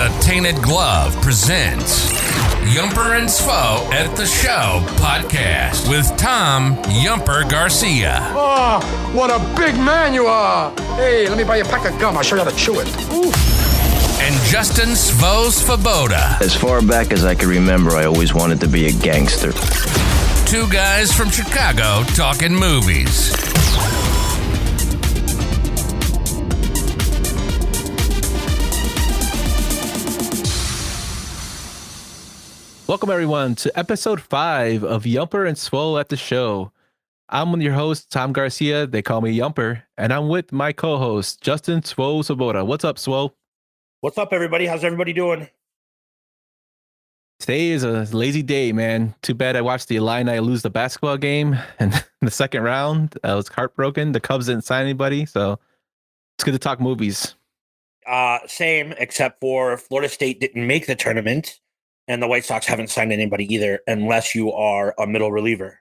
The Tainted Glove presents Yumper and Svo at the Show podcast with Tom Yumper Garcia. Oh, what a big man you are. Hey, let me buy you a pack of gum. I'll show you how to chew it. Ooh. And Justin Svo Svoboda. As far back as I can remember, I always wanted to be a gangster. Two guys from Chicago talking movies. Welcome, everyone, to episode 5 of Yumper and Svo at the Show. I'm one of your hosts, Tom Garcia. They call me Yumper, and I'm with my co-host, Justin Svo Svoboda. What's up, Svo? What's up, everybody? How's everybody doing? Today is a lazy day, man. Too bad I watched the Illini lose the basketball game in the second round. I was heartbroken. The Cubs didn't sign anybody, so it's good to talk movies. Same, except for Florida State didn't make the tournament. And the White Sox haven't signed anybody either, unless you are a middle reliever.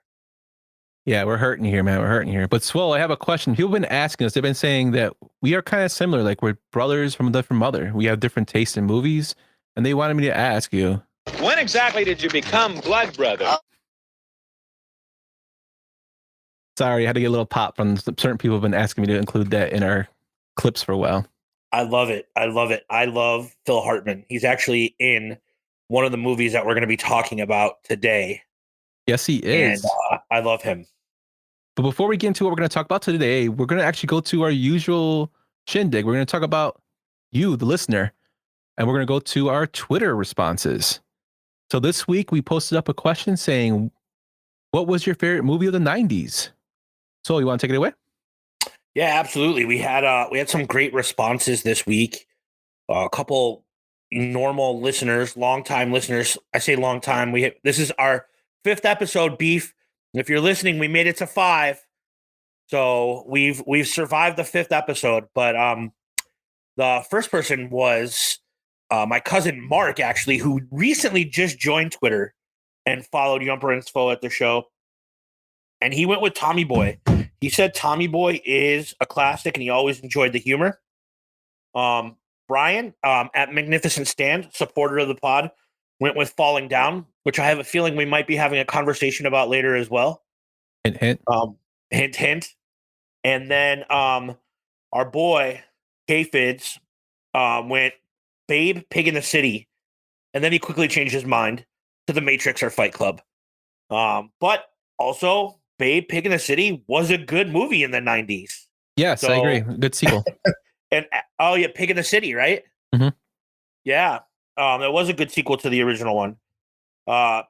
Yeah, we're hurting here, man. We're hurting here. But Swole, I have a question. People have been asking us. They've been saying that we are kind of similar. Like we're brothers from a different mother. We have different tastes in movies. And they wanted me to ask you. When exactly did you become blood brother? Sorry, I had to get a little pop from certain people have been asking me to include that in our clips for a while. I love it. I love it. I love Phil Hartman. He's actually in one of the movies that we're going to be talking about today. Yes, he is. And I love him. But before we get into what we're going to talk about today, we're going to actually go to our usual shindig. We're going to talk about you, the listener, and we're going to go to our Twitter responses. So this week we posted up a question saying, what was your favorite movie of the 90s? So you want to take it away? Yeah, absolutely. We had some great responses this week. A couple normal listeners, long-time listeners. I say long time. This is our 5th episode, Beef. If you're listening, we made it to 5. So we've survived the 5th episode. But the first person was my cousin Mark, actually, who recently just joined Twitter and followed Yumper and Svo at the Show. And he went with Tommy Boy. He said Tommy Boy is a classic and he always enjoyed the humor. Brian at Magnificent Stand, supporter of the pod, went with Falling Down, which I have a feeling we might be having a conversation about later as well. Hint, hint. Hint, hint. And then our boy, K-Fids, went Babe, Pig in the City. And then he quickly changed his mind to The Matrix or Fight Club. But also, Babe, Pig in the City was a good movie in the 90s. Yes, I agree. Good sequel. And oh yeah, Pig in the City, right? Mm-hmm. Yeah, it was a good sequel to the original one.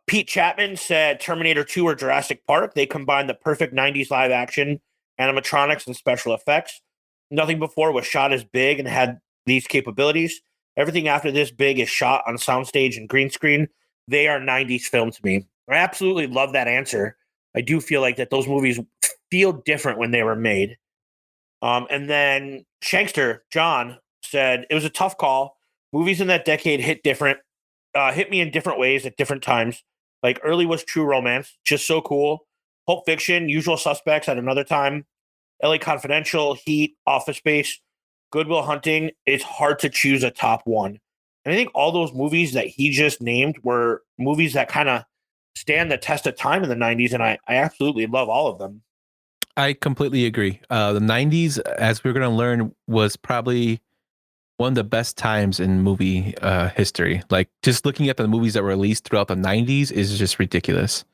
Pete Chapman said Terminator 2 or Jurassic Park. They combined the perfect 90s live action, animatronics, and special effects. Nothing before was shot as big and had these capabilities. Everything after this big is shot on soundstage and green screen. They are 90s film to me. I absolutely love that answer. I do feel like that those movies feel different when they were made. And then Shankster John said it was a tough call. Movies in that decade hit me in different ways at different times. Like early was True Romance, just so cool. Pulp Fiction, Usual Suspects at another time. LA Confidential, Heat, Office Space, Good Will Hunting. It's hard to choose a top one. And I think all those movies that he just named were movies that kind of stand the test of time in the 90s, and I absolutely love all of them. I completely agree. The 90s, as we're going to learn, was probably one of the best times in movie history. Like, just looking at the movies that were released throughout the 90s is just ridiculous.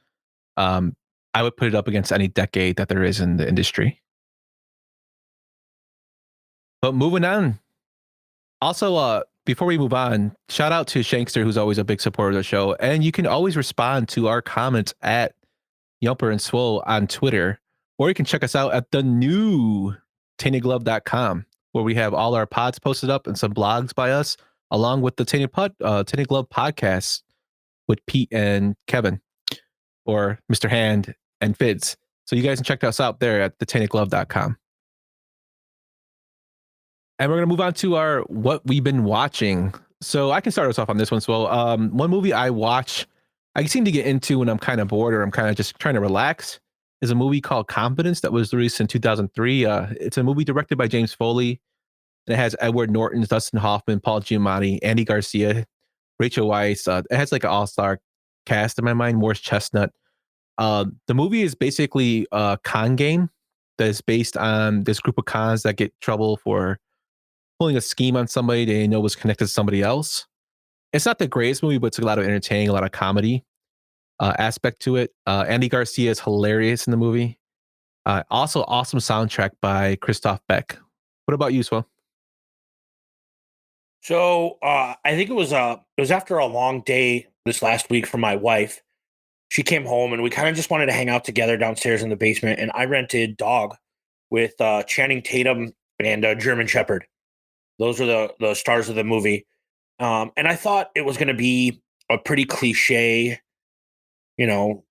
I would put it up against any decade that there is in the industry. But moving on. Also, before we move on, shout out to Shankster, who's always a big supporter of the show. And you can always respond to our comments at Yumper and Svo on Twitter. Or you can check us out at the new taintedglove.com, where we have all our pods posted up and some blogs by us, along with the Tainted Glove podcast with Pete and Kevin, or Mr. Hand and Fids. So you guys can check us out there at the taintedglove.com. And we're going to move on to our what we've been watching. So I can start us off on this one as well. One movie I seem to get into when I'm kind of bored or I'm kind of just trying to relax is a movie called Confidence that was released in 2003. It's a movie directed by James Foley. And it has Edward Norton, Dustin Hoffman, Paul Giamatti, Andy Garcia, Rachel Weisz. It has like an all-star cast in my mind. Morris Chestnut. The movie is basically a con game that is based on this group of cons that get trouble for pulling a scheme on somebody they know was connected to somebody else. It's not the greatest movie, but it's a lot of entertaining, a lot of comedy aspect to it. Andy Garcia is hilarious in the movie. Also, awesome soundtrack by Christoph Beck. What about you, Swell? So I think it was after a long day this last week for my wife. She came home and we kind of just wanted to hang out together downstairs in the basement. And I rented Dog with Channing Tatum and German Shepherd. Those are the stars of the movie. And I thought it was going to be a pretty cliche, you know,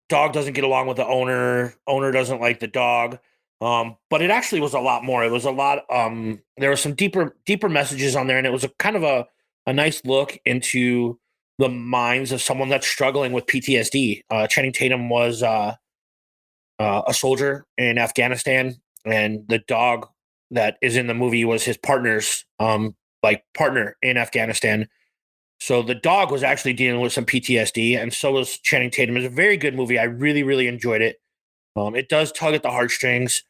dog doesn't get along with the owner doesn't like the dog. But it actually was a lot more. It was a lot. There were some deeper messages on there, and it was a kind of a nice look into the minds of someone that's struggling with PTSD. Channing Tatum was a soldier in Afghanistan, and the dog that is in the movie was his partner's partner in Afghanistan. So the dog was actually dealing with some PTSD, and so was Channing Tatum. It's a very good movie. I really, really enjoyed it. It does tug at the heartstrings.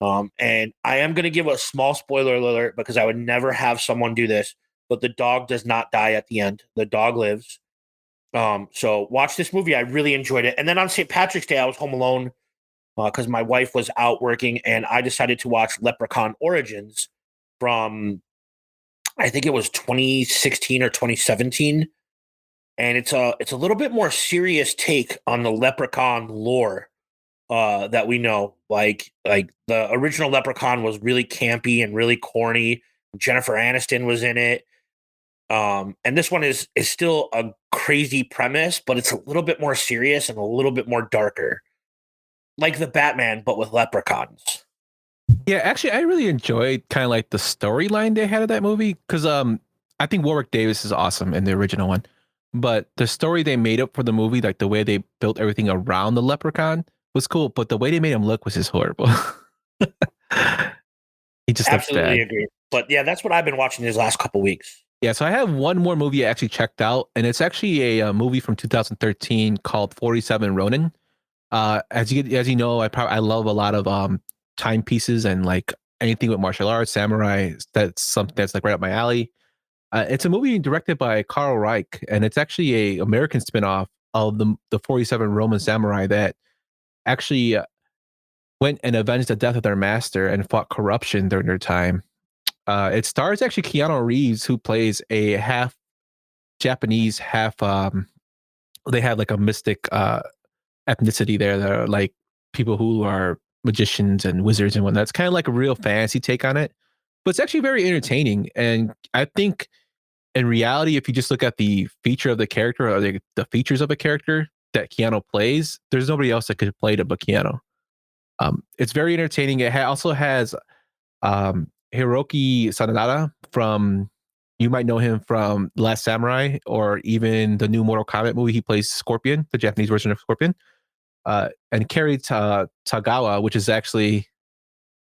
And I am going to give a small spoiler alert because I would never have someone do this, but the dog does not die at the end. The dog lives. So watch this movie. I really enjoyed it. And then on St. Patrick's Day, I was home alone because my wife was out working, and I decided to watch Leprechaun Origins from, I think it was 2016 or 2017. And it's a little bit more serious take on the Leprechaun lore that we know. Like the original Leprechaun was really campy and really corny. Jennifer Aniston was in it. And this one is still a crazy premise, but it's a little bit more serious and a little bit more darker. Like the Batman, but with leprechauns. Yeah, actually, I really enjoyed kind of like the storyline they had of that movie because I think Warwick Davis is awesome in the original one, but the story they made up for the movie, like the way they built everything around the leprechaun, was cool. But the way they made him look was just horrible. He just looks Absolutely bad. agree. But yeah, that's what I've been watching these last couple weeks. Yeah, so I have one more movie I actually checked out, and it's actually a movie from 2013 called 47 Ronin. As you know, I love a lot of timepieces and like anything with martial arts, samurai. That's something that's like right up my alley. It's a movie directed by Carl Reich, and it's actually a American spinoff of the 47 Roman samurai that actually went and avenged the death of their master and fought corruption during their time. It stars actually Keanu Reeves, who plays a half Japanese, half they have like a mystic ethnicity there that are like people who are magicians and wizards and whatnot. It's kind of like a real fantasy take on it, but it's actually very entertaining. And I think in reality, if you just look at the feature of the character or the features of a character that Keanu plays, there's nobody else that could play it but Keanu. It's very entertaining. It also has Hiroki Sanada from, you might know him from Last Samurai or even the new Mortal Kombat movie. He plays Scorpion, the Japanese version of Scorpion. And Kerry Tagawa, which is actually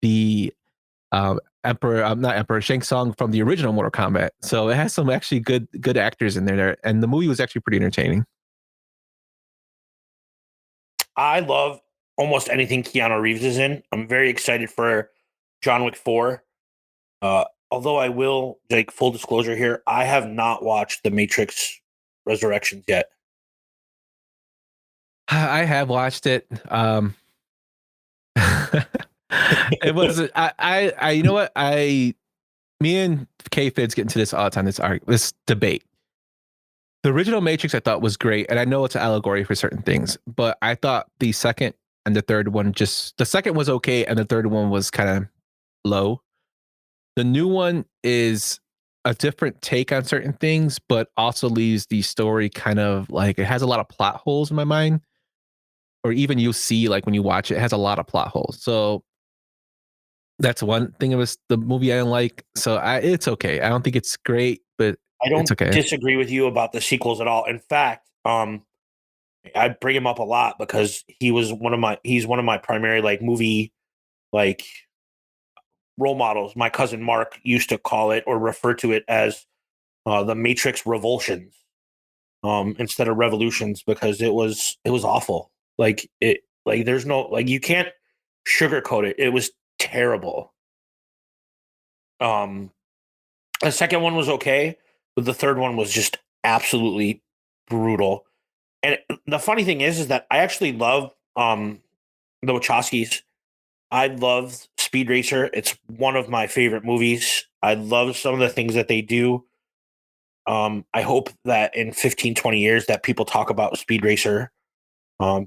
the not Emperor Shang Tsung from the original Mortal Kombat. So it has some actually good actors in there, and the movie was actually pretty entertaining. I love almost anything Keanu Reeves is in. I'm very excited for John Wick 4. Although I will, like, full disclosure here, I have not watched The Matrix Resurrections yet. I have watched it. It was you know what, me and K Fids get into this all the time. This debate. The original Matrix I thought was great, and I know it's an allegory for certain things, but I thought the second and the third one, just the second was okay, and the third one was kind of low. The new one is a different take on certain things, but also leaves the story kind of like, it has a lot of plot holes in my mind, or even you'll see like when you watch it, it has a lot of plot holes. So that's one thing of the movie I don't like. So it's okay. I don't think it's great, but I don't it's okay. disagree with you about the sequels at all. In fact, I bring him up a lot because he's one of my primary like movie like role models. My cousin Mark used to call it or refer to it as the Matrix revulsions instead of revolutions because it was awful. There's no you can't sugarcoat it. It was terrible. The second one was okay, but the third one was just absolutely brutal. And the funny thing is that I actually love the Wachowskis. I love Speed Racer. It's one of my favorite movies. I love some of the things that they do. I hope that in 15, 20 years that people talk about Speed Racer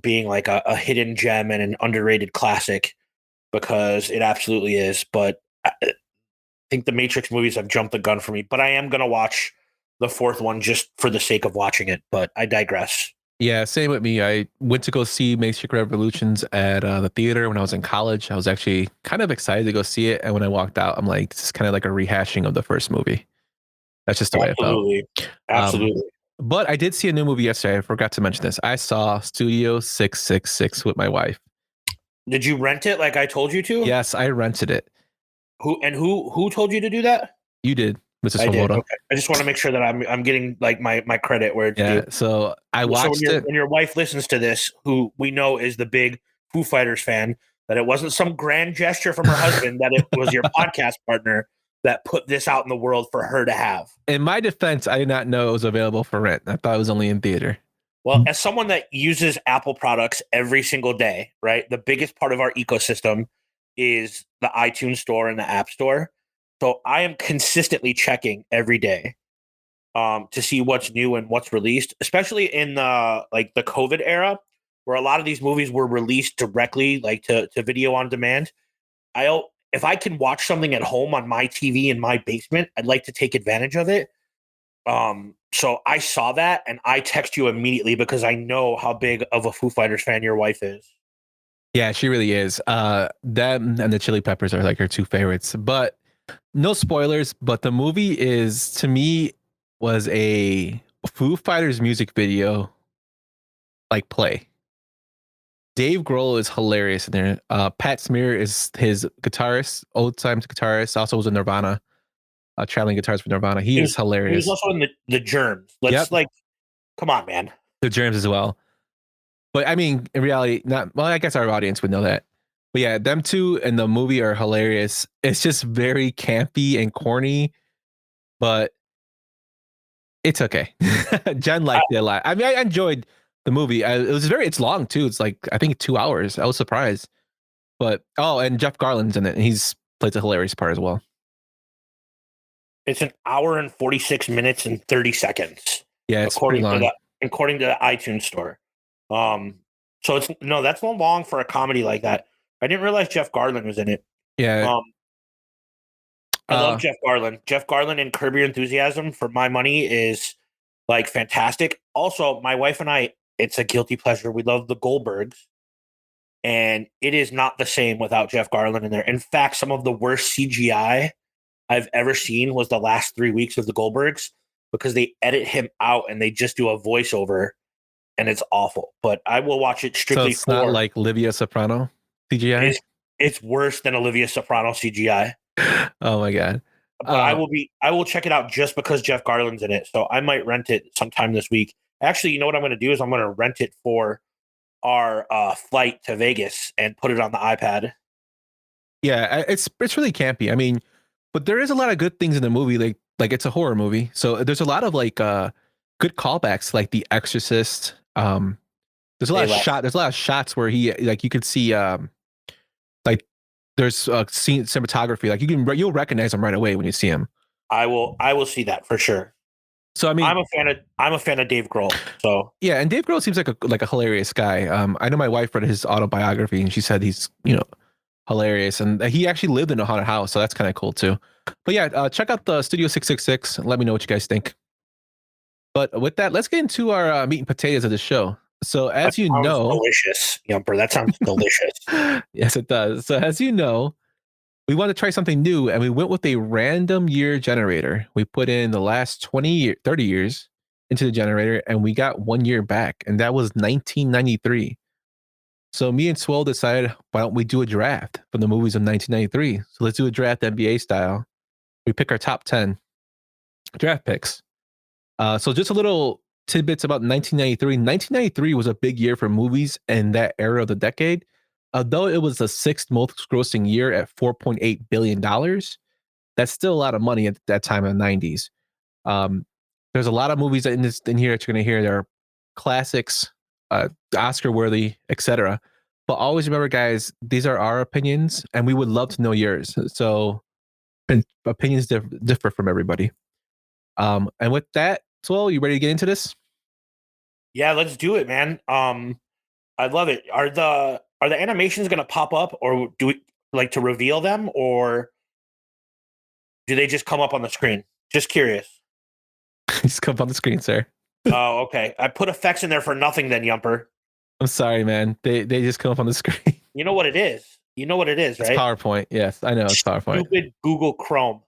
being like a hidden gem and an underrated classic because it absolutely is. But I think the Matrix movies have jumped the gun for me. But I am going to watch the fourth one just for the sake of watching it. But I digress. Yeah, same with me. I went to go see Matrix Revolutions at the theater when I was in college. I was actually kind of excited to go see it. And when I walked out, I'm like, this is kind of like a rehashing of the first movie. That's just the way I felt. Absolutely. But I did see a new movie yesterday. I forgot to mention this. I saw Studio 666 with my wife. Did you rent it like I told you to? Yes, I rented it. Who told you to do that? You did, Mrs. I did. Swoboda. Okay. I just want to make sure that I'm getting like my credit where it's Yeah, due. so I watched it. When your wife listens to this, who we know is the big Foo Fighters fan, that it wasn't some grand gesture from her husband, that it was your podcast partner that put this out in the world for her to have. In my defense, I did not know it was available for rent. I thought it was only in theater. Well, as someone that uses Apple products every single day, right? The biggest part of our ecosystem is the iTunes store and the App Store. So I am consistently checking every day to see what's new and what's released, especially in the COVID era, where a lot of these movies were released directly to video on demand. If I can watch something at home on my TV in my basement, I'd like to take advantage of it. So I saw that and I text you immediately because I know how big of a Foo Fighters fan your wife is. Yeah, she really is. Them and the Chili Peppers are like her two favorites. But no spoilers, but the movie is, to me, was a Foo Fighters music video like play. Dave Grohl is hilarious in there. Pat Smear is his guitarist, old time guitarist, also was in Nirvana, traveling guitars for Nirvana. He is hilarious. He was also in the Germs. Come on, man. The Germs as well. But I mean, in reality, I guess our audience would know that. But yeah, them two in the movie are hilarious. It's just very campy and corny, but it's okay. Jen liked it a lot. I mean, I enjoyed the movie. It's long too. It's like, I think 2 hours. I was surprised. But, and Jeff Garland's in it. And he's plays a hilarious part as well. It's an hour and 46 minutes and 30 seconds. Yeah, it's pretty long. According to the iTunes store. So that's not long for a comedy like that. I didn't realize Jeff Garland was in it. Yeah. I love Jeff Garland. Jeff Garland and Curb Your Enthusiasm, for my money, is like fantastic. Also, my wife and I, it's a guilty pleasure. We love the Goldbergs, and it is not the same without Jeff Garland in there. In fact, some of the worst CGI I've ever seen was the last 3 weeks of the Goldbergs because they edit him out and they just do a voiceover, and it's awful. But I will watch it strictly so it's not like Olivia Soprano CGI? It's worse than Olivia Soprano CGI. Oh my god! But I will check it out just because Jeff Garland's in it. So I might rent it sometime this week. Actually, you know what I'm going to do is I'm going to rent it for our flight to Vegas and put it on the iPad. Yeah, it's really campy. I mean, but there is a lot of good things in the movie. Like it's a horror movie, so there's a lot of good callbacks, like The Exorcist. There's a lot of shots where he you could see there's scene cinematography, you'll recognize him right away when you see him. I will see that for sure. So I mean, I'm a fan of Dave Grohl. So yeah, and Dave Grohl seems like a hilarious guy. I know my wife read his autobiography and she said he's hilarious, and he actually lived in a haunted house, so that's kind of cool too. But yeah, check out the Studio 666. Let me know what you guys think. But with that, let's get into our meat and potatoes of the show. So as you know, delicious, Yumper. That sounds delicious. Yes, it does. So as you know, we want to try something new, and we went with a random year generator. We put in the last 30 years into the generator, and we got 1 year back, and that was 1993. So me and Swole decided, why don't we do a draft from the movies of 1993? So let's do a draft NBA style. We pick our top 10 draft picks. So just a little tidbits about 1993. 1993 was a big year for movies in that era of the decade. Although it was the sixth most grossing year at $4.8 billion, that's still a lot of money at that time in the 90s. There's a lot of movies in here that you're going to hear. There are classics, Oscar worthy, etc. But always remember, guys, these are our opinions, and we would love to know yours. So opinions differ from everybody. And with that, Swell, you ready to get into this? Yeah, let's do it, man. I love it. Are the animations going to pop up, or do we like to reveal them, or do they just come up on the screen? Just curious. Just come up on the screen, sir. Oh, okay. I put effects in there for nothing then, Yumper. I'm sorry, man. They just come up on the screen. You know what it is. You know what it is, It's right? PowerPoint. Yes, I know it's PowerPoint. Stupid Google Chrome.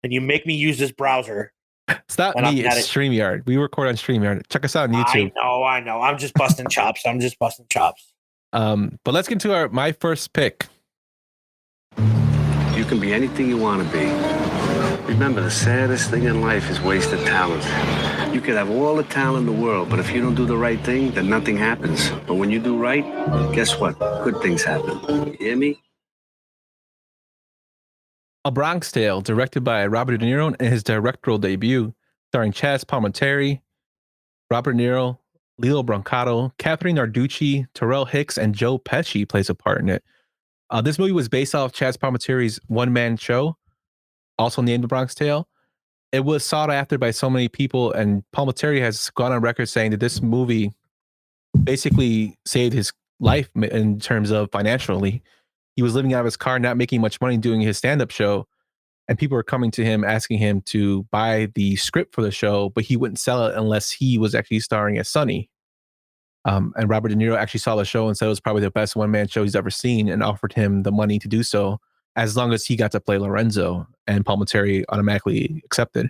And you make me use this browser. It's not me, it's StreamYard. We record on StreamYard. Check us out on YouTube. I know. I'm just busting chops. But let's get to my first pick. You can be anything you want to be. Remember, the saddest thing in life is wasted talent. You could have all the talent in the world, but if you don't do the right thing, then nothing happens. But when you do right, guess what? Good things happen. You hear me? A Bronx Tale, directed by Robert De Niro in his directorial debut, starring Chaz Palminteri, Robert De Niro, Lilo Brancato, Catherine Narducci, Terrell Hicks, and Joe Pesci plays a part in it. This movie was based off Chaz Palminteri's one-man show, also named The Bronx Tale. It was sought after by so many people, and Palminteri has gone on record saying that this movie basically saved his life in terms of financially. He was living out of his car, not making much money doing his stand-up show, and people were coming to him asking him to buy the script for the show, but he wouldn't sell it unless he was actually starring as Sonny. And Robert De Niro actually saw the show and said it was probably the best one-man show he's ever seen, and offered him the money to do so as long as he got to play Lorenzo, and Palminteri automatically accepted.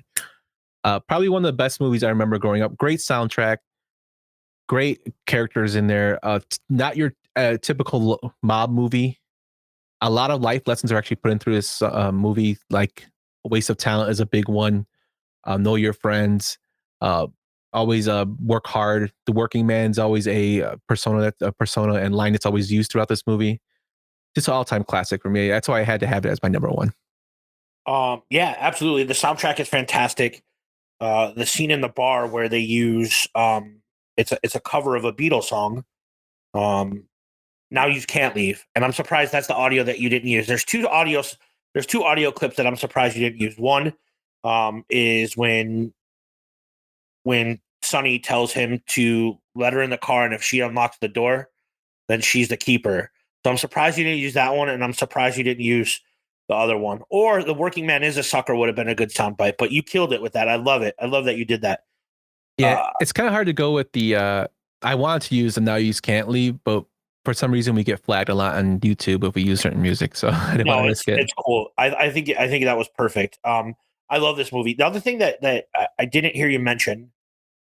Probably one of the best movies I remember growing up. Great soundtrack, great characters in there. Not your typical mob movie. A lot of life lessons are actually put in through this movie, like a waste of talent is a big one. Know your friends. Always work hard. The working man's always a persona and line that's always used throughout this movie. Just an all-time classic for me. That's why I had to have it as my number one. Yeah, absolutely. The soundtrack is fantastic. The scene in the bar where they use it's a cover of a Beatles song. Now You Can't Leave, and I'm surprised that's the audio that you didn't use. There's two audio clips that I'm surprised you didn't use. One is when Sonny tells him to let her in the car, and if she unlocks the door, then she's the keeper. So I'm surprised you didn't use that one, and I'm surprised you didn't use the other one. Or The Working Man Is a Sucker would have been a good soundbite, but you killed it with that. I love it. I love that you did that. Yeah, it's kind of hard to go with the I wanted to use the Now You Can't Leave, but for some reason we get flagged a lot on YouTube if we use certain music, so I didn't want to risk it. It's cool. I think that was perfect. I love this movie. The other thing that I didn't hear you mention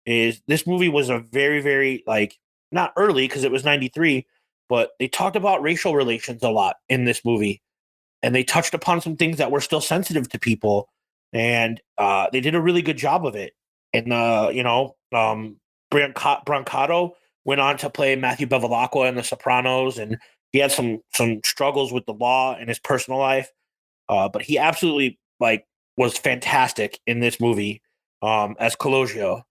is this movie was a very, very, like, not early because it was 93, but they talked about racial relations a lot in this movie, and they touched upon some things that were still sensitive to people, and they did a really good job of it. And Brancato went on to play Matthew Bevilacqua in The Sopranos, and he had some struggles with the law in his personal life, but he absolutely was fantastic in this movie as Colosio.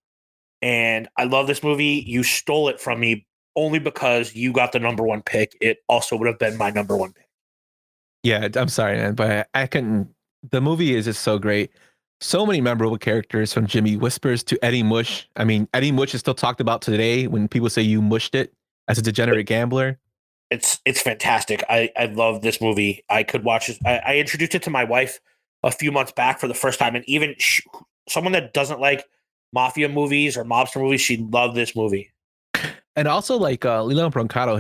And I love this movie. You stole it from me only because you got the number one pick. It also would have been my number one pick. Yeah, I'm sorry, man, but I couldn't. The movie is just so great. So many memorable characters, from Jimmy Whispers to Eddie Mush. I mean, Eddie Mush is still talked about today when people say you mushed it as a degenerate gambler. It's fantastic. I love this movie. I could watch it. I introduced it to my wife a few months back for the first time, and even someone that doesn't like mafia movies or mobster movies, she loved this movie. And also, like Lilo Brancato,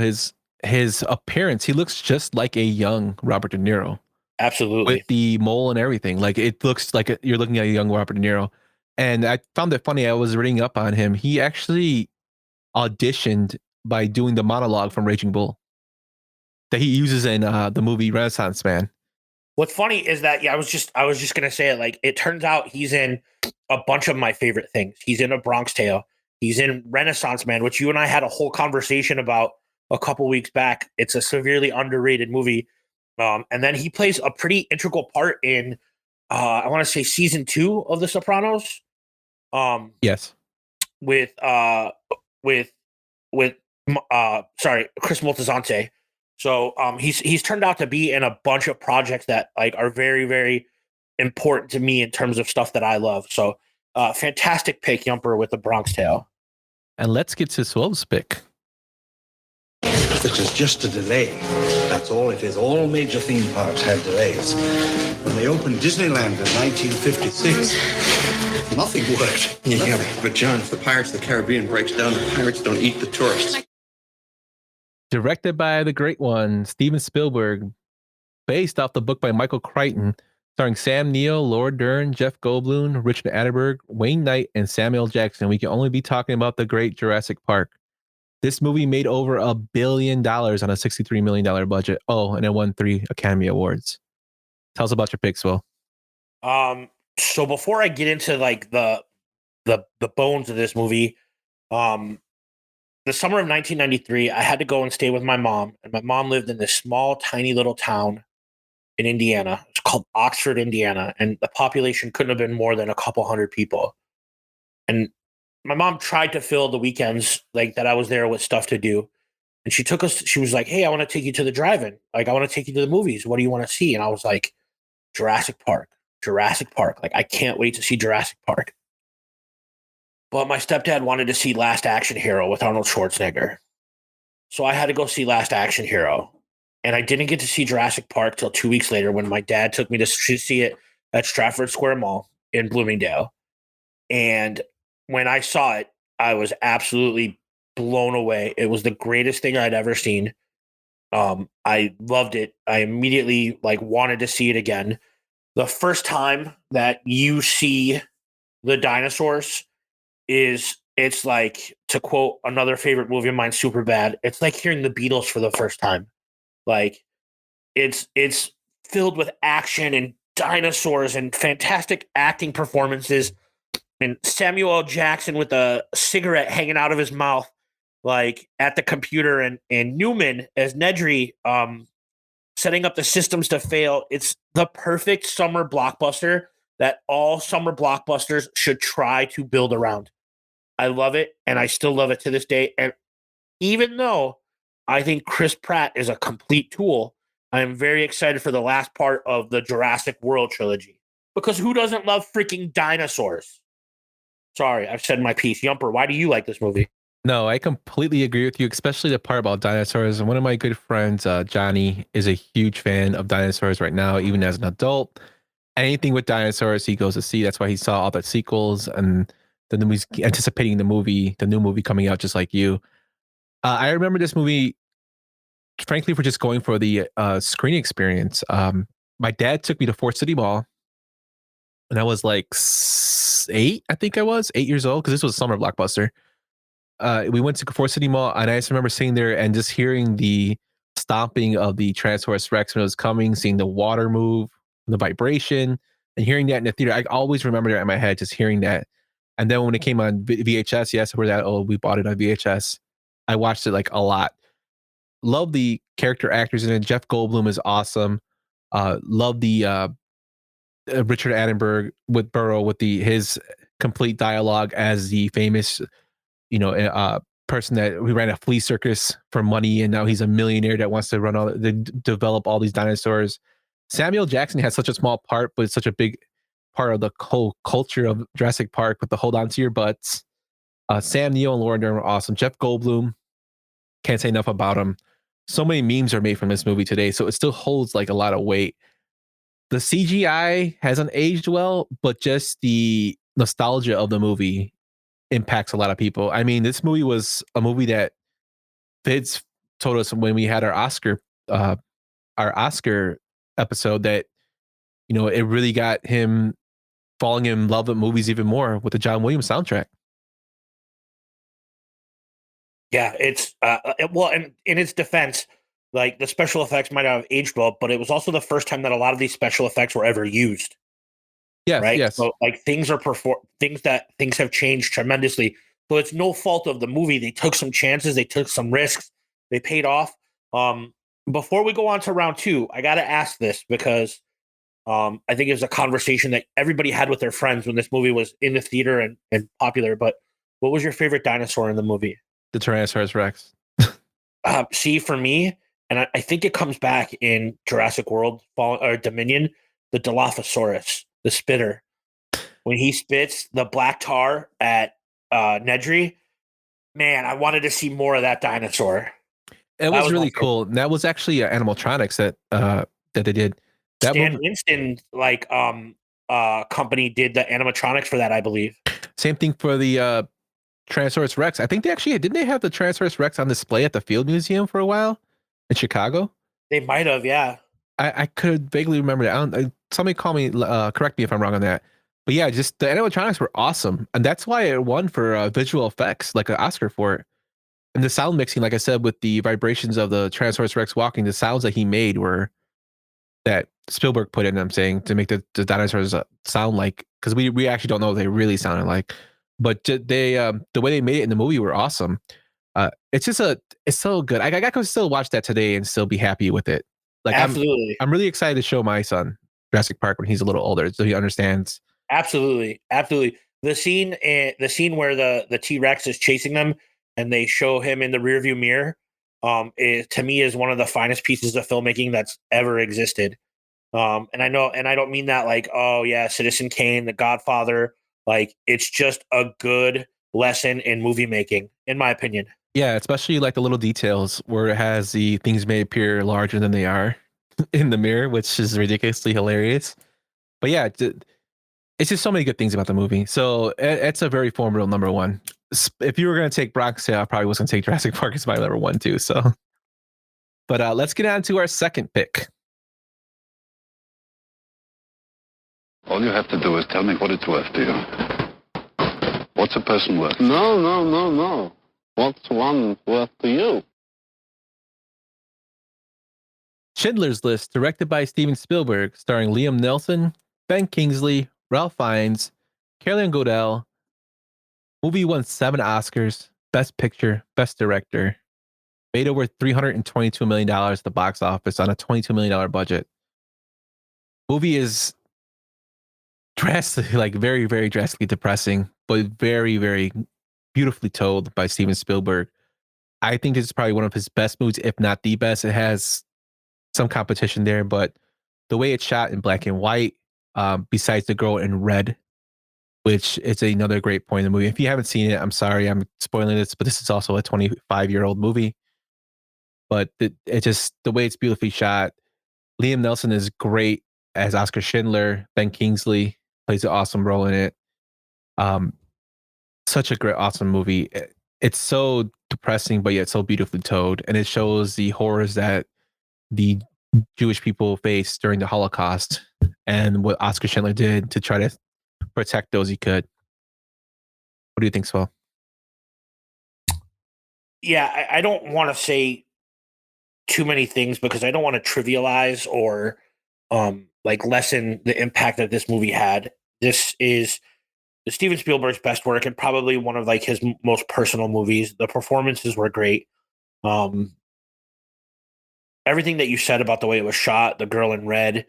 his appearance, he looks just like a young Robert De Niro. Absolutely. With the mole and everything. Like, it looks like you're looking at a young Robert De Niro. And I found it funny. I was reading up on him. He actually auditioned by doing the monologue from Raging Bull. that he uses in the movie Renaissance Man. What's funny is that I was just gonna say it. Like, it turns out he's in a bunch of my favorite things. He's in A Bronx Tale. He's in Renaissance Man, which you and I had a whole conversation about a couple weeks back. It's a severely underrated movie. And then he plays a pretty integral part in, I want to say, season 2 of The Sopranos. Yes. With Chris Moltisanti. So he's turned out to be in a bunch of projects that like are very, very important to me in terms of stuff that I love. So fantastic pick, Yumper, with The Bronx Tale. And let's get to Swove's pick. This is just a delay. That's all it is. All major theme parks had delays. When they opened Disneyland in 1956, nothing worked. Yeah, but John, if the Pirates of the Caribbean breaks down, the pirates don't eat the tourists. Directed by the great one, Steven Spielberg, based off the book by Michael Crichton, starring Sam Neill, Laura Dern, Jeff Goldblum, Richard Attenborough, Wayne Knight, and Samuel Jackson. We can only be talking about the great Jurassic Park. This movie made over $1 billion on a $63 million budget. Oh, and it won 3 Academy Awards. Tell us about your picks, Will. So before I get into like the bones of this movie, the summer of 1993, I had to go and stay with my mom, and my mom lived in this small, tiny little town in Indiana. It's called Oxford, Indiana, and the population couldn't have been more than a couple hundred people. And my mom tried to fill the weekends like that I was there with stuff to do. And she took us, she was like, "Hey, I want to take you to the drive-in. Like, I want to take you to the movies. What do you want to see?" And I was like, Jurassic Park. Like, I can't wait to see Jurassic Park. But my stepdad wanted to see Last Action Hero with Arnold Schwarzenegger. So I had to go see Last Action Hero. And I didn't get to see Jurassic Park till 2 weeks later when my dad took me to see it at Stratford Square Mall in Bloomingdale. And when I saw it, I was absolutely blown away. It was the greatest thing I'd ever seen. I loved it. I immediately wanted to see it again. The first time that you see the dinosaurs it's like, to quote another favorite movie of mine, Superbad, it's like hearing the Beatles for the first time. Like, it's filled with action and dinosaurs and fantastic acting performances. And Samuel L. Jackson with a cigarette hanging out of his mouth, like at the computer, and Newman as Nedry, setting up the systems to fail. It's the perfect summer blockbuster that all summer blockbusters should try to build around. I love it, and I still love it to this day. And even though I think Chris Pratt is a complete tool, I am very excited for the last part of the Jurassic World trilogy. Because who doesn't love freaking dinosaurs? Sorry, I've said my piece. Yumper, why do you like this movie? No, I completely agree with you, especially the part about dinosaurs. And one of my good friends, Johnny, is a huge fan of dinosaurs right now, even as an adult. Anything with dinosaurs, he goes to see. That's why he saw all the sequels, and then he's anticipating the new movie coming out, just like you. I remember this movie, frankly, for just going for the screening experience. My dad took me to Fort City Mall, and I was like 8, I think I was 8 years old, because this was a summer blockbuster. We went to Fort City Mall, and I just remember sitting there and just hearing the stomping of the Tyrannosaurus Rex when it was coming, seeing the water move, the vibration, and hearing that in the theater. I always remember that in my head, just hearing that. And then when it came on VHS, yes, we're that old. We bought it on VHS. I watched it like a lot. Love the character actors in it. Jeff Goldblum is awesome. Love the Richard Attenborough with Burrow with his complete dialogue as the famous, person that we ran a flea circus for money, and now he's a millionaire that wants to develop all these dinosaurs. Samuel Jackson has such a small part, but it's such a big part of the whole culture of Jurassic Park with the hold on to your butts. Sam Neill and Laura Dern were awesome. Jeff Goldblum, can't say enough about him. So many memes are made from this movie today, so it still holds like a lot of weight. The CGI hasn't aged well, but just the nostalgia of the movie impacts a lot of people. I mean, this movie was a movie that Fitz told us when we had our Oscar episode that, it really got him falling in love with movies even more with the John Williams soundtrack. Yeah, it's well, and in its defense, like the special effects might have aged well, but it was also the first time that a lot of these special effects were ever used. Yes, Right. yes. So like things have changed tremendously. So it's no fault of the movie. They took some chances, they took some risks, they paid off. Before we go on to round two, I gotta ask this because I think it was a conversation that everybody had with their friends when this movie was in the theater and popular. But what was your favorite dinosaur in the movie? The Tyrannosaurus Rex. See, for me, and I think it comes back in Jurassic World or Dominion, the Dilophosaurus, the spitter. When he spits the black tar at Nedry, man, I wanted to see more of that dinosaur. It was really cool. That was actually animatronics that they did. That Stan movie, Winston company did the animatronics for that, I believe. same thing for the Tyrannosaurus Rex. I think didn't they have the Tyrannosaurus Rex on display at the Field Museum for a while in Chicago? They might have, yeah. I could vaguely remember that. Somebody call me, correct me if I'm wrong on that. But yeah, just the animatronics were awesome, and that's why it won for visual effects, like an Oscar for it. And the sound mixing, like I said, with the vibrations of the Tyrannosaurus Rex walking, the sounds that he made were that Spielberg put in. I'm saying to make the dinosaurs sound like, because we actually don't know what they really sounded like, but they the way they made it in the movie were awesome. It's so good. I could still watch that today and still be happy with it. Like Absolutely. I'm really excited to show my son Jurassic Park when he's a little older, so he understands. Absolutely. The scene where the T-Rex is chasing them and they show him in the rearview mirror, to me is one of the finest pieces of filmmaking that's ever existed. And I don't mean that like, oh yeah, Citizen Kane, The Godfather. Like, it's just a good lesson in movie making, in my opinion. Yeah, especially like the little details where it has the things may appear larger than they are in the mirror, which is ridiculously hilarious. But yeah, it's just so many good things about the movie. So it's a very formidable number one. If you were going to take Bronx Tale, I probably was going to take Jurassic Park as my number one too. So, but let's get on to our second pick. All you have to do is tell me what it's worth to you. What's a person worth? No. What's one worth to you? Schindler's List, directed by Steven Spielberg, starring Liam Neeson, Ben Kingsley, Ralph Fiennes, Carolyn Godell. Movie won 7 Oscars: Best Picture, Best Director. Made over $322 million at the box office on a $22 million budget. Movie is drastically, like very, very drastically depressing, but very, very beautifully told by Steven Spielberg. I think this is probably one of his best movies, if not the best. It has some competition there, but the way it's shot in black and white, besides the girl in red, which is another great point in the movie. If you haven't seen it, I'm sorry, I'm spoiling this, but this is also a 25-year-old movie. But it just, the way it's beautifully shot. Liam Neeson is great as Oscar Schindler. Ben Kingsley plays an awesome role in it. Such a great, awesome movie. It's so depressing, but yet so beautifully told. And it shows the horrors that the Jewish people faced during the Holocaust and what Oscar Schindler did to try to protect those he could. What do you think, Swell? Yeah, I don't want to say too many things because I don't want to trivialize or like lessen the impact that this movie had. This is Steven Spielberg's best work and probably one of like his most personal movies. The performances were great. Everything that you said about the way it was shot, the girl in red,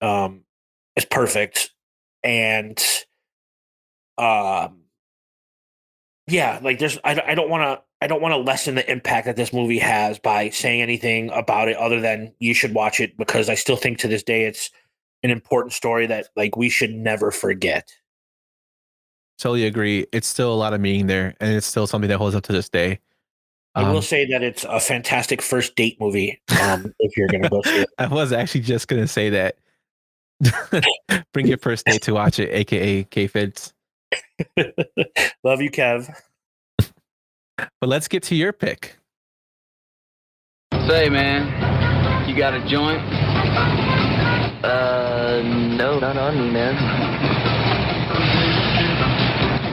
is perfect. And yeah, like I don't want to lessen the impact that this movie has by saying anything about it other than you should watch it, because I still think to this day it's an important story that like we should never forget. Totally agree. It's still a lot of meaning there, and it's still something that holds up to this day. I will say that it's a fantastic first date movie. If you're going to go see it, I was actually just going to say that. Bring your first date to watch it, aka K-Fids. Love you, Kev. But let's get to your pick. Say, man, you got a joint? No, not on me, man.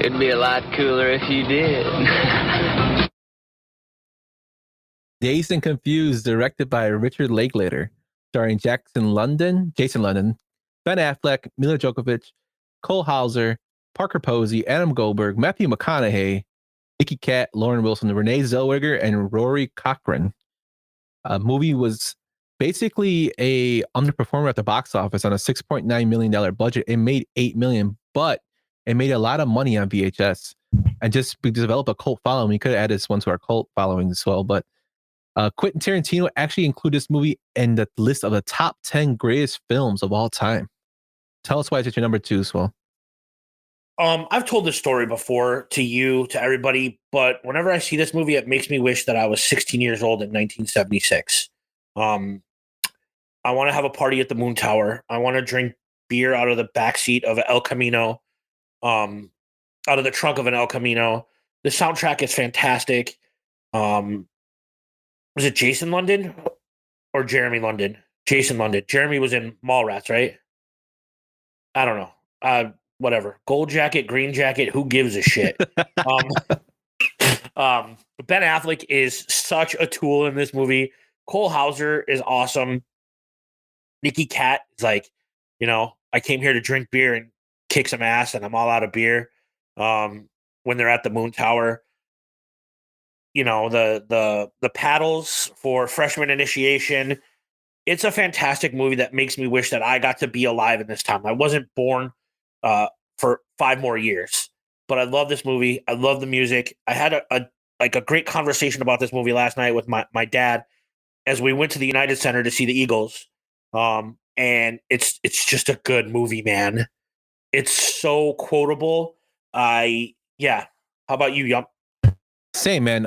It'd be a lot cooler if you did. Dazed and Confused, directed by Richard Linklater, starring Jason London, Ben Affleck, Mila Djokovic, Cole Hauser, Parker Posey, Adam Goldberg, Matthew McConaughey, Nicky Cat, Lauren Wilson, Renee Zellweger, and Rory Cochrane. Movie was basically a underperformer at the box office on a $6.9 million budget. It made $8 million, but it made a lot of money on VHS and just developed a cult following. We could have added this one to our cult following as well, but Quentin Tarantino actually included this movie in the list of the top 10 greatest films of all time. Tell us why it's your number 2, Swell. I've told this story before to you, to everybody, but whenever I see this movie, it makes me wish that I was 16 years old in 1976. I want to have a party at the Moon Tower. I want to drink beer out of the backseat of an El Camino, out of the trunk of an El Camino. The soundtrack is fantastic. Was it Jason London or Jeremy London? Jason London. Jeremy was in Mallrats, right? I don't know. Whatever. Gold jacket, green jacket, who gives a shit? Ben Affleck is such a tool in this movie. Cole Hauser is awesome. Nicky Cat is like, I came here to drink beer and kick some ass, and I'm all out of beer. When they're at the Moon Tower, the paddles for freshman initiation. It's a fantastic movie that makes me wish that I got to be alive in this time. I wasn't born for 5 more years, but I love this movie. I love the music. I had a great conversation about this movie last night with my dad as we went to the United Center to see the Eagles. And it's just a good movie, man. It's so quotable. How about you, Yump? Same, man.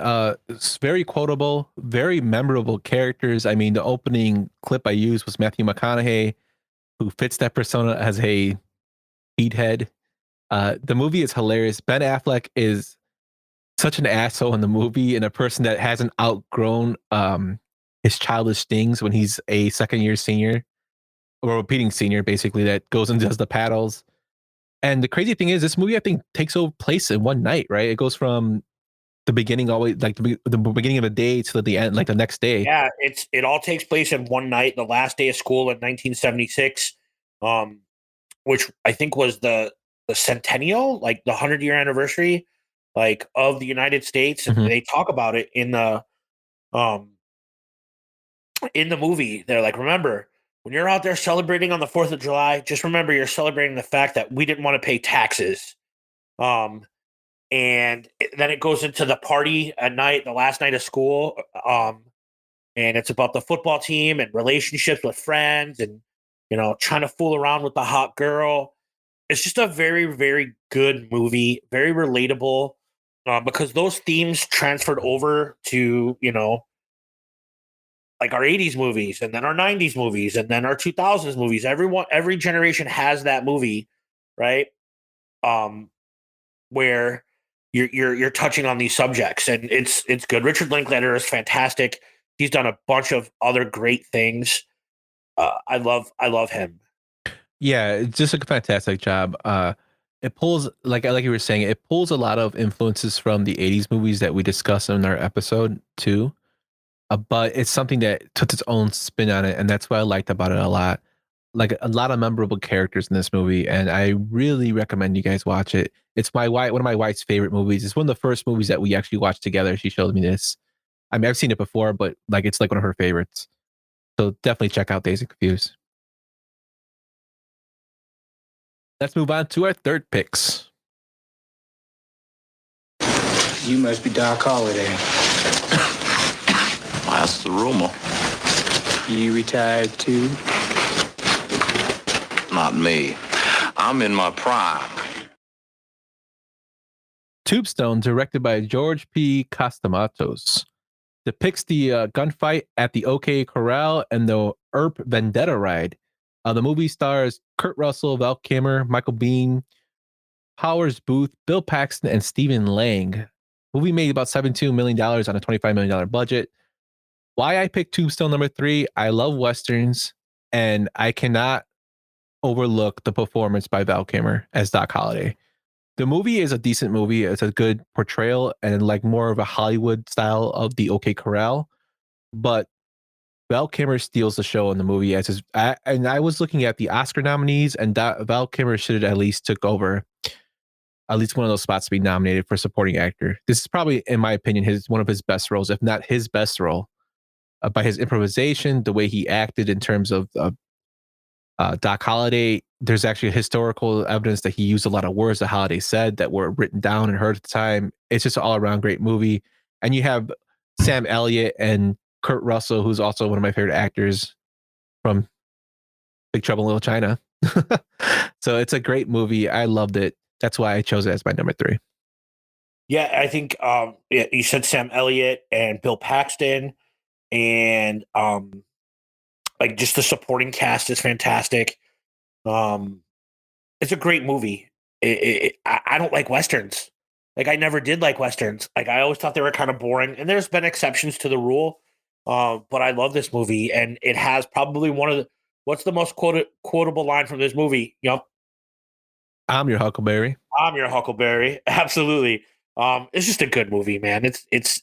It's very quotable, very memorable characters. I mean, the opening clip I used was Matthew McConaughey, who fits that persona as a meathead. The movie is hilarious. Ben Affleck is such an asshole in the movie and a person that hasn't outgrown his childish things when he's a second-year senior or repeating senior, basically, that goes and does the paddles. And the crazy thing is, this movie, I think, takes over place in one night, right? It goes from the beginning always, like the beginning of the day to the end, like the next day. Yeah, it all takes place in one night, the last day of school in 1976, which I think was the centennial, like the 100-year anniversary, like of the United States. And they talk about it in the movie. They're like, remember, when you're out there celebrating on the 4th of July, just remember you're celebrating the fact that we didn't want to pay taxes. And then it goes into the party at night, the last night of school. And it's about the football team and relationships with friends and, trying to fool around with the hot girl. It's just a very, very good movie, very relatable, because those themes transferred over to, like our 80s movies and then our 90s movies and then our 2000s movies. Every generation has that movie, right? Where you're touching on these subjects, and it's good. Richard Linklater is fantastic. He's done a bunch of other great things. I love him. Yeah, it's just a fantastic job. It pulls, like you were saying, it pulls a lot of influences from the 80s movies that we discussed in our episode too. But it's something that took its own spin on it, and that's what I liked about it a lot. Like a lot of memorable characters in this movie, and I really recommend you guys watch it. It's one of my wife's favorite movies. It's one of the first movies that we actually watched together. She showed me this. I mean, I've seen it before, but like it's like one of her favorites. So definitely check out Dazed and Confused. Let's move on to our third picks. You must be Doc Holliday. That's the rumor. You retired too? Not me. I'm in my prime. Tombstone, directed by George P. Costamatos, depicts the gunfight at the OK Corral and the Earp Vendetta ride. The movie stars Kurt Russell, Val Kilmer, Michael Biehn, Powers Booth, Bill Paxton, and Stephen Lang. Movie made about $72 million on a $25 million budget. Why I picked Tombstone number 3, I love Westerns, and I cannot overlook the performance by Val Kilmer as Doc Holliday. The movie is a decent movie. It's a good portrayal and like more of a Hollywood style of the OK Corral. but Val Kilmer steals the show in the movie as his. And I was looking at the Oscar nominees, and Val Kilmer should have at least took over at least one of those spots to be nominated for supporting actor. This is probably, in my opinion, one of his best roles, if not his best role, by his improvisation, the way he acted in terms of Doc Holliday. There's actually historical evidence that he used a lot of words that Holliday said that were written down and heard at the time. It's just an all around great movie. And you have Sam Elliott and Kurt Russell, who's also one of my favorite actors from Big Trouble in Little China. So it's a great movie. I loved it. That's why I chose it as my number 3. Yeah, I think you said Sam Elliott and Bill Paxton, and like just the supporting cast is fantastic. It's a great movie. I don't like westerns. Like I never did like westerns. Like I always thought they were kind of boring, and there's been exceptions to the rule. But I love this movie, and it has probably one of the what's the most quotable line from this movie? Yup. I'm your Huckleberry. I'm your Huckleberry. Absolutely. It's just a good movie, man. It's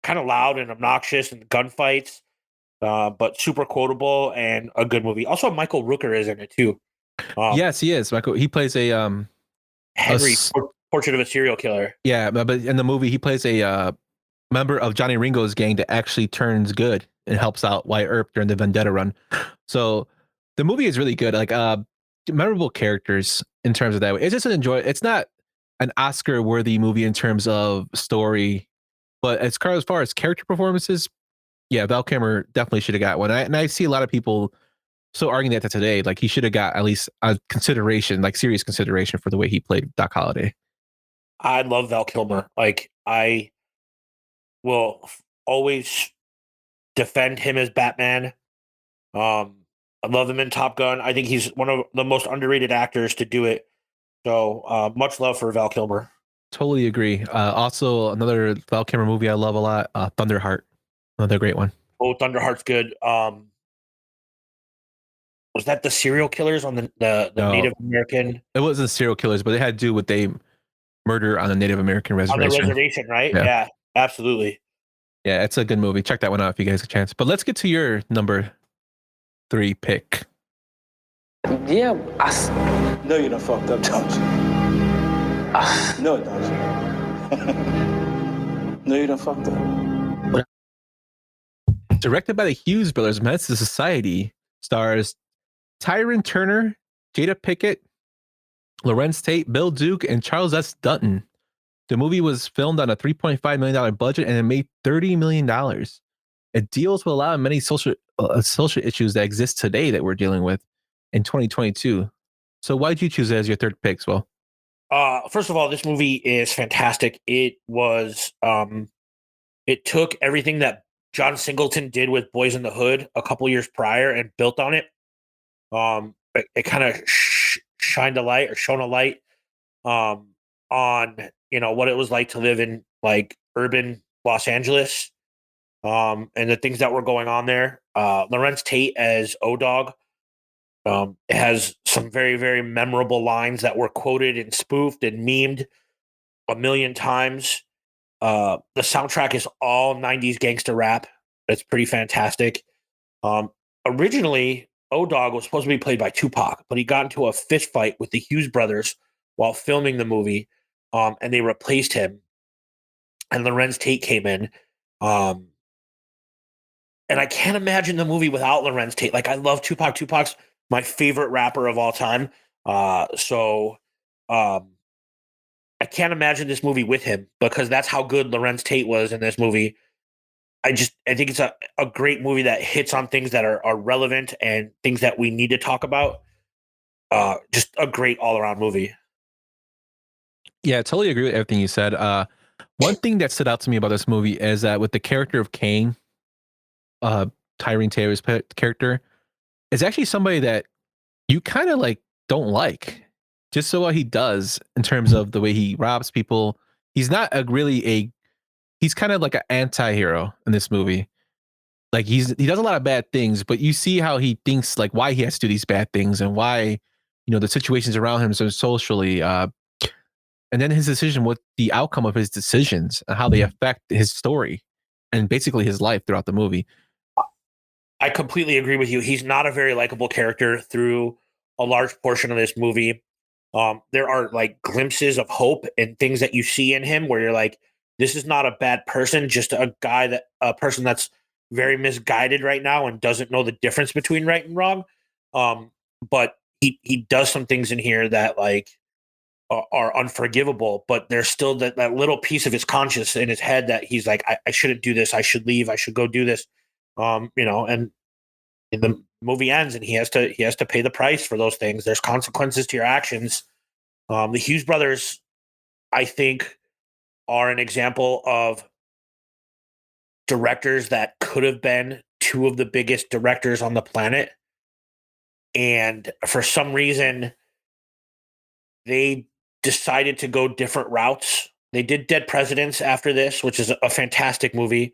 kind of loud and obnoxious and gunfights, but super quotable and a good movie. Also, Michael Rooker is in it too. Yes, he is. Michael. He plays a Henry, Portrait of a Serial Killer. Yeah, but in the movie, he plays a member of Johnny Ringo's gang that actually turns good and helps out Wyatt Earp during the Vendetta run. So the movie is really good. Like memorable characters in terms of that. It's just it's not an Oscar worthy movie in terms of story, but as far as character performances, yeah, Val Kilmer definitely should have got one. And I see a lot of people still arguing that today. Like he should have got at least a consideration, like serious consideration for the way he played Doc Holliday. I love Val Kilmer. Like I will always defend him as Batman. I love him in Top Gun. I think he's one of the most underrated actors to do it. So much love for Val Kilmer. Totally agree. Also, another Val Kilmer movie I love a lot, Thunderheart. Another great one. Oh, Thunderheart's good. Was that the serial killers on the No, Native American? It wasn't serial killers, but it had to do with they murder on the Native American reservation. On the reservation, right? Yeah, absolutely. Yeah, it's a good movie. Check that one out if you guys get a chance. But let's get to your number 3 pick. Yeah, No, you done fucked up, don't you? No, don't you? No, you done fucked up. Directed by the Hughes brothers, Menace to Society stars Tyrone Turner, Jada Pinkett, Lorenz Tate, Bill Duke, and Charles S. Dutton. The movie was filmed on a $3.5 million budget and it made $30 million. It deals with a lot of many social issues that exist today that we're dealing with in 2022. So why'd you choose it as your third pick, Swell? First of all, this movie is fantastic. It was it took everything that John Singleton did with Boys in the Hood a couple years prior and built on it. It kind of shone a light on what it was like to live in like urban Los Angeles, and the things that were going on there. Lorenz Tate as O-Dog has some very, very memorable lines that were quoted and spoofed and memed a million times. The soundtrack is all 90s gangster rap. It's pretty fantastic. Originally, O-Dog was supposed to be played by Tupac, but he got into a fist fight with the Hughes brothers while filming the movie, and they replaced him. And Lorenz Tate came in. And I can't imagine the movie without Lorenz Tate. Like, I love Tupac. Tupac's my favorite rapper of all time. So I can't imagine this movie with him because that's how good Lorenz Tate was in this movie. I think it's a great movie that hits on things that are relevant and things that we need to talk about. Just a great all-around movie. Yeah, I totally agree with everything you said. One thing that stood out to me about this movie is that with the character of Kane, Tyrone Taylor's character, is actually somebody that you kind of like don't like, just so what he does in terms of the way he robs people. He's not he's kind of like an anti-hero in this movie. Like he does a lot of bad things, but you see how he thinks, like why he has to do these bad things and why, the situations around him so socially, and then his decision, what the outcome of his decisions and how they affect his story. and basically his life throughout the movie. I completely agree with you. He's not a very likable character through a large portion of this movie. There are like glimpses of hope and things that you see in him where you're like, this is not a bad person, just a person that's very misguided right now and doesn't know the difference between right and wrong. But he does some things in here that like are unforgivable, but there's still that little piece of his conscience in his head that he's like, I shouldn't do this. I should leave. I should go do this. And the movie ends and he has to pay the price for those things. There's consequences to your actions. The Hughes brothers, I think, are an example of directors that could have been two of the biggest directors on the planet. And for some reason, they decided to go different routes. They did Dead Presidents after this, which is a fantastic movie.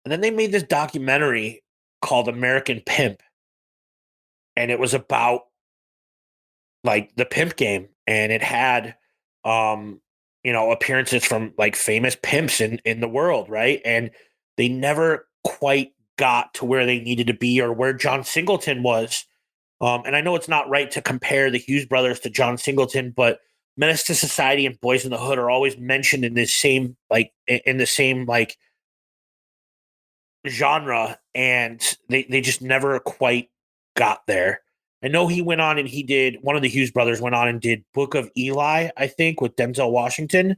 And then they made this documentary called American Pimp. And it was about like the pimp game. And it had appearances from like famous pimps in the world, right? And they never quite got to where they needed to be or where John Singleton was. And I know it's not right to compare the Hughes brothers to John Singleton, but Menace to Society and Boys in the Hood are always mentioned in the same genre, and they just never quite got there. I know he went on and he did one of the Hughes brothers went on and did Book of Eli, I think, with Denzel Washington.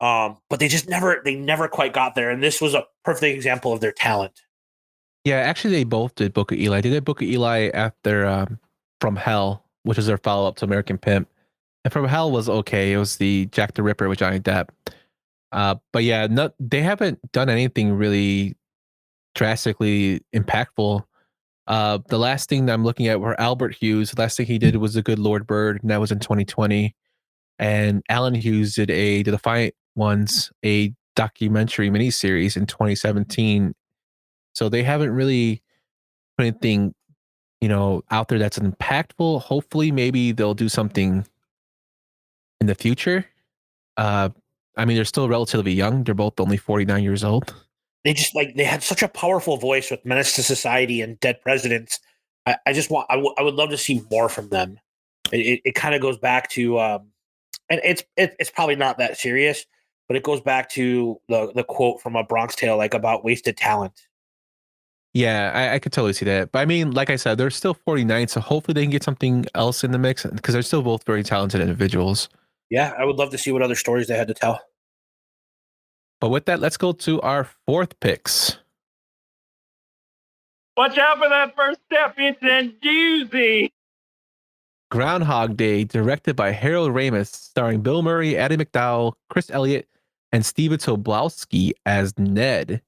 But they never quite got there, and this was a perfect example of their talent. Yeah, actually, they both did Book of Eli. They did Book of Eli after From Hell, which is their follow up to American Pimp. And From Hell was okay. It was the Jack the Ripper with Johnny Depp. But yeah, they haven't done anything really drastically impactful. The last thing that I'm looking at were Albert Hughes. The last thing he did was The Good Lord Bird, and that was in 2020. And Alan Hughes did The Defiant Ones, a documentary miniseries in 2017. So they haven't really put anything, out there that's impactful. Hopefully, maybe they'll do something in the future. I mean, they're still relatively young. They're both only 49 years old. They had such a powerful voice with Menace to Society and Dead Presidents. I would love to see more from them. It kind of goes back to, and it's probably not that serious, but it goes back to the quote from A Bronx Tale, like about wasted talent. Yeah, I could totally see that. But I mean, like I said, they're still 49, so hopefully they can get something else in the mix because they're still both very talented individuals. Yeah, I would love to see what other stories they had to tell. But with that, let's go to our fourth picks. Watch out for that first step. It's a doozy. Groundhog Day, directed by Harold Ramis, starring Bill Murray, Addie McDowell, Chris Elliott, and Steven Tobolowsky as Ned.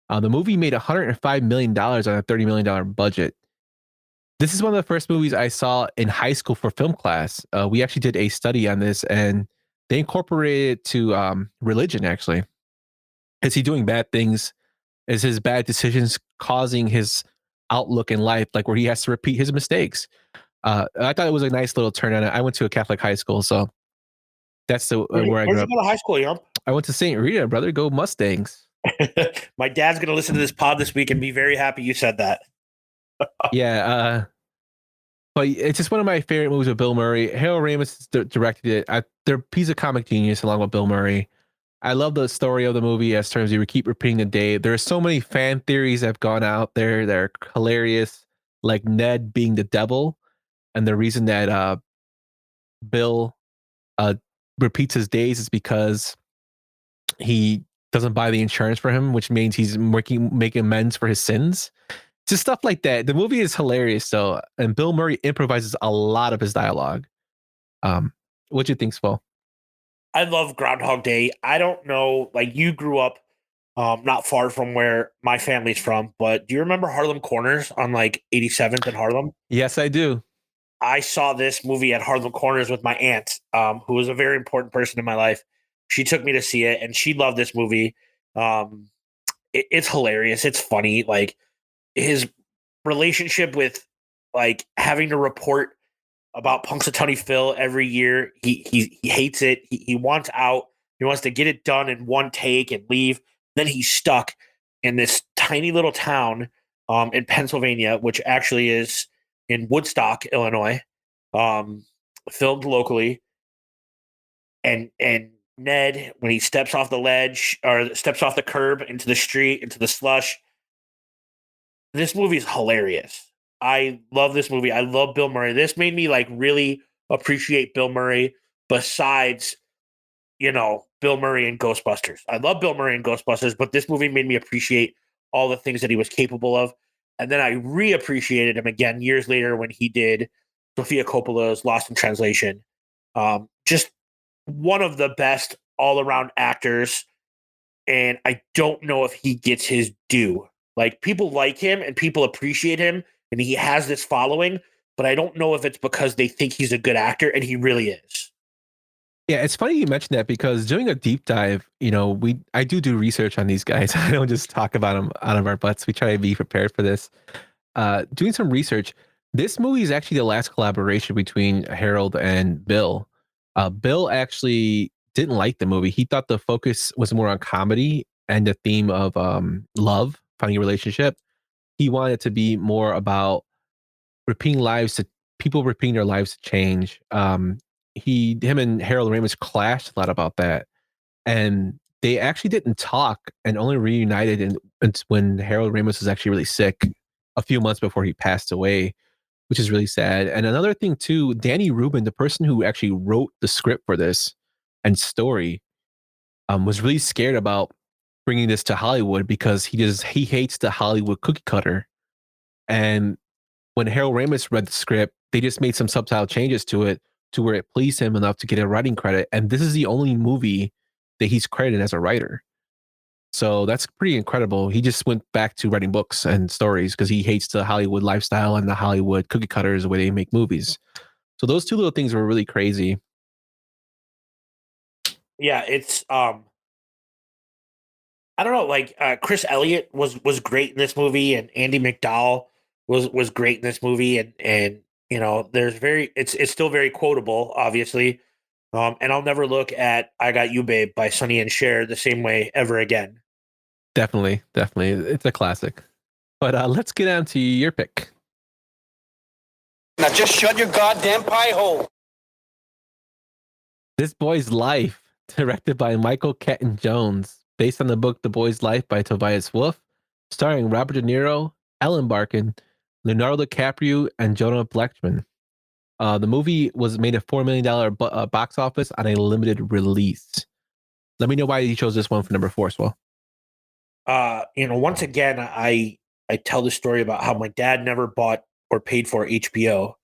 The movie made $105 million on a $30 million budget. This is one of the first movies I saw in high school for film class. We actually did a study on this, and they incorporated it to religion, actually. Is he doing bad things? Is his bad decisions causing his outlook in life, like where he has to repeat his mistakes? I thought it was a nice little turn on it. I went to a Catholic high school, so that's where I grew up. Where'd you go to high school, Yump? I went to St. Rita, brother. Go Mustangs. My dad's going to listen to this pod this week and be very happy you said that. Yeah, but it's just one of my favorite movies with Bill Murray. Harold Ramis directed it. They're a piece of comic genius along with Bill Murray. I love the story of the movie as terms you keep repeating the day. There are so many fan theories that have gone out there that are hilarious, like Ned being the devil, and the reason that Bill repeats his days is because he doesn't buy the insurance for him, which means he's making amends for his sins. Just stuff like that. The movie is hilarious, though, and Bill Murray improvises a lot of his dialogue. What do you think, Spo? I love Groundhog Day. I don't know, like you grew up not far from where my family's from, but do you remember Harlem Corners on like 87th and Harlem? Yes, I do. I saw this movie at Harlem Corners with my aunt, who was a very important person in my life. She took me to see it, and she loved this movie. It's hilarious. It's funny. Like his relationship with like having to report about Punxsutawney Phil every year. He hates it. He wants out. He wants to get it done in one take and leave. Then he's stuck. in this tiny little town in Pennsylvania, which actually is in Woodstock, Illinois, filmed locally. And Ned, when he steps off the ledge or steps off the curb into the street, into the slush, this movie is hilarious. I love this movie. I love Bill Murray. This made me like really appreciate Bill Murray besides, Bill Murray and Ghostbusters. I love Bill Murray and Ghostbusters, but this movie made me appreciate all the things that he was capable of. And then I reappreciated him again years later when he did Sofia Coppola's Lost in Translation. Just one of the best all around actors. And I don't know if he gets his due. Like, people like him and people appreciate him, and he has this following, but I don't know if it's because they think he's a good actor, and he really is. Yeah, it's funny you mentioned that because doing a deep dive, I do research on these guys. I don't just talk about them out of our butts. We try to be prepared for this. Doing some research, this movie is actually the last collaboration between Harold and Bill. Bill actually didn't like the movie. He thought the focus was more on comedy and the theme of love, finding a relationship. He wanted to be more about people repeating their lives to change. Him and Harold Ramis clashed a lot about that, and they actually didn't talk and only reunited when Harold Ramis was actually really sick a few months before he passed away, which is really sad. And another thing too, Danny Rubin, the person who actually wrote the script for this and story, was really scared about bringing this to Hollywood because he hates the Hollywood cookie cutter. And when Harold Ramis read the script, they just made some subtle changes to it to where it pleased him enough to get a writing credit. And this is the only movie that he's credited as a writer. So that's pretty incredible. He just went back to writing books and stories because he hates the Hollywood lifestyle and the Hollywood cookie cutters, the way they make movies. So those two little things were really crazy. Yeah, it's I don't know, like Chris Elliott was great in this movie, and Andy McDowell was great in this movie, and it's still very quotable, obviously. And I'll never look at "I Got You, Babe" by Sonny and Cher the same way ever again. Definitely. It's a classic. But let's get on to your pick. Now just shut your goddamn pie hole. This Boy's Life, directed by Michael Keaton Jones, based on the book The Boy's Life by Tobias Wolff, starring Robert De Niro, Ellen Barkin, Leonardo DiCaprio, and Jonah Blackman. The movie was made a $4 million box office on a limited release. Let me know why you chose this one for number 4 as well. Once again, I tell the story about how my dad never bought or paid for HBO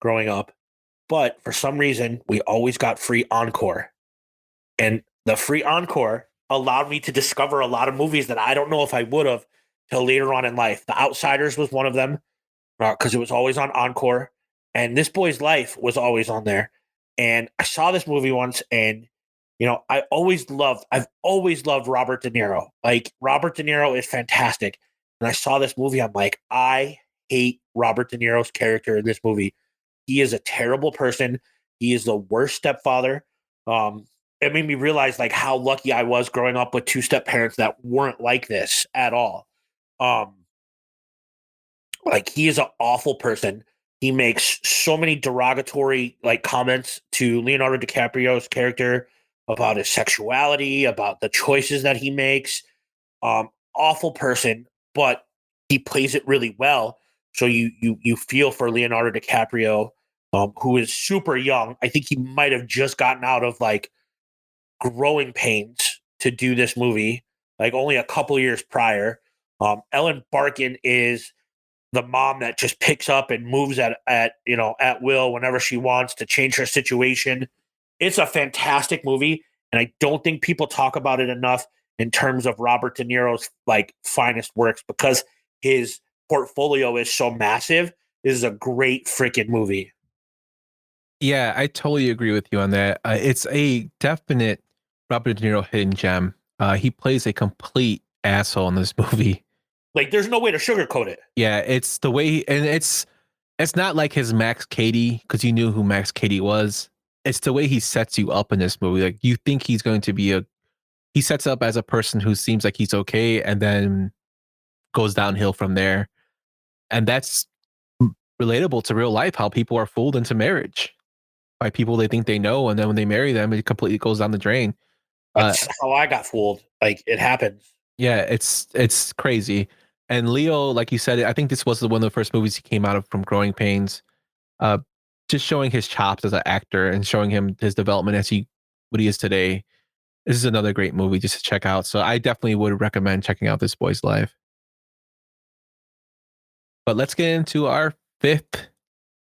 growing up, but for some reason we always got free Encore, and the free Encore allowed me to discover a lot of movies that I don't know if I would have till later on in life. The Outsiders was one of them because it was always on Encore, and This Boy's Life was always on there. And I saw this movie once, and I've always loved Robert De Niro. Like, Robert De Niro is fantastic. And I saw this movie, I'm like, I hate Robert De Niro's character in this movie. He is a terrible person. He is the worst stepfather. It made me realize like how lucky I was growing up with 2 step parents that weren't like this at all. Like, he is an awful person. He makes so many derogatory like comments to Leonardo DiCaprio's character about his sexuality, about the choices that he makes. Awful person, but he plays it really well. So you feel for Leonardo DiCaprio, who is super young. I think he might have just gotten out of like growing pains to do this movie, like only a couple years prior. Ellen Barkin is the mom that just picks up and moves at will whenever she wants to change her situation. It's a fantastic movie, and I don't think people talk about it enough in terms of Robert De Niro's like finest works because his portfolio is so massive. This is a great freaking movie. Yeah, I totally agree with you on that. It's a definite Robert De Niro hidden gem. He plays a complete asshole in this movie. Like, there's no way to sugarcoat it. Yeah, it's the way, and it's not like his Max Cady, because you knew who Max Cady was. It's the way he sets you up in this movie. Like, you think he's going to be he sets up as a person who seems like he's okay, and then goes downhill from there. And that's relatable to real life, how people are fooled into marriage by people they think they know, and then when they marry them, it completely goes down the drain. That's how I got fooled. Like, it happens. Yeah, it's crazy. And Leo, like you said, I think this was one of the first movies he came out of from Growing Pains. Uh, just showing his chops as an actor and showing him his development as what he is today. This is another great movie just to check out. So I definitely would recommend checking out This Boy's Life. But let's get into our fifth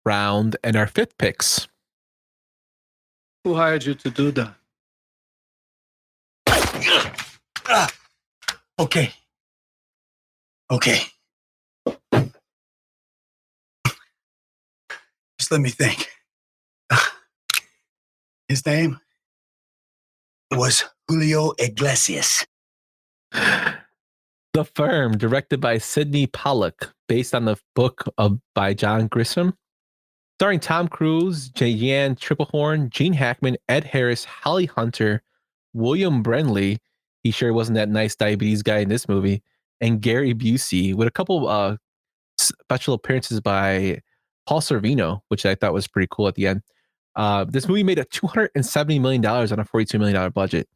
round and our fifth picks. Who hired you to do that? Okay. Just let me think. His name was Julio Iglesias. The Firm, directed by Sidney Pollack, based on the book by John Grisham. Starring Tom Cruise, Jan Triplehorn, Gene Hackman, Ed Harris, Holly Hunter, William Brenly. He sure wasn't that nice diabetes guy in this movie. And Gary Busey, with a couple special appearances by Paul Sorvino, which I thought was pretty cool at the end. This movie made a $270 million on a $42 million budget.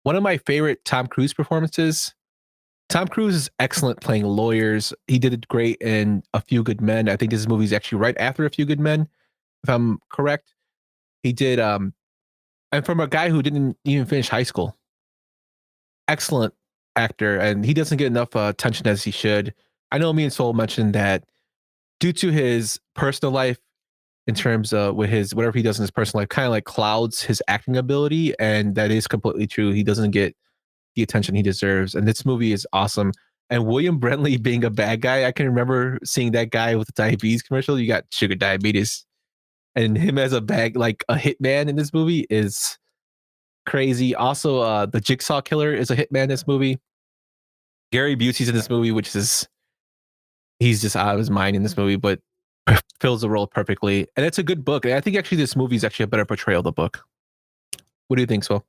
One of my favorite Tom Cruise performances. Tom Cruise is excellent playing lawyers. He did it great in A Few Good Men. I think this movie is actually right after A Few Good Men, if I'm correct. He did, and from a guy who didn't even finish high school. Excellent actor, and he doesn't get enough attention as he should. I know me and Soul mentioned that due to his personal life, in terms of with his whatever he does in his personal life, kind of like clouds his acting ability, and that is completely true. He doesn't get the attention he deserves, and this movie is awesome. And William Brenly being a bad guy, I can remember seeing that guy with the diabetes commercial. You got sugar diabetes, and him as a hitman in this movie is crazy. Also, the Jigsaw Killer is a hitman in this movie. Gary Busey's in this movie, he's just out of his mind in this movie, but fills the role perfectly. And it's a good book. And I think actually this movie is actually a better portrayal of the book. What do you think, Swell?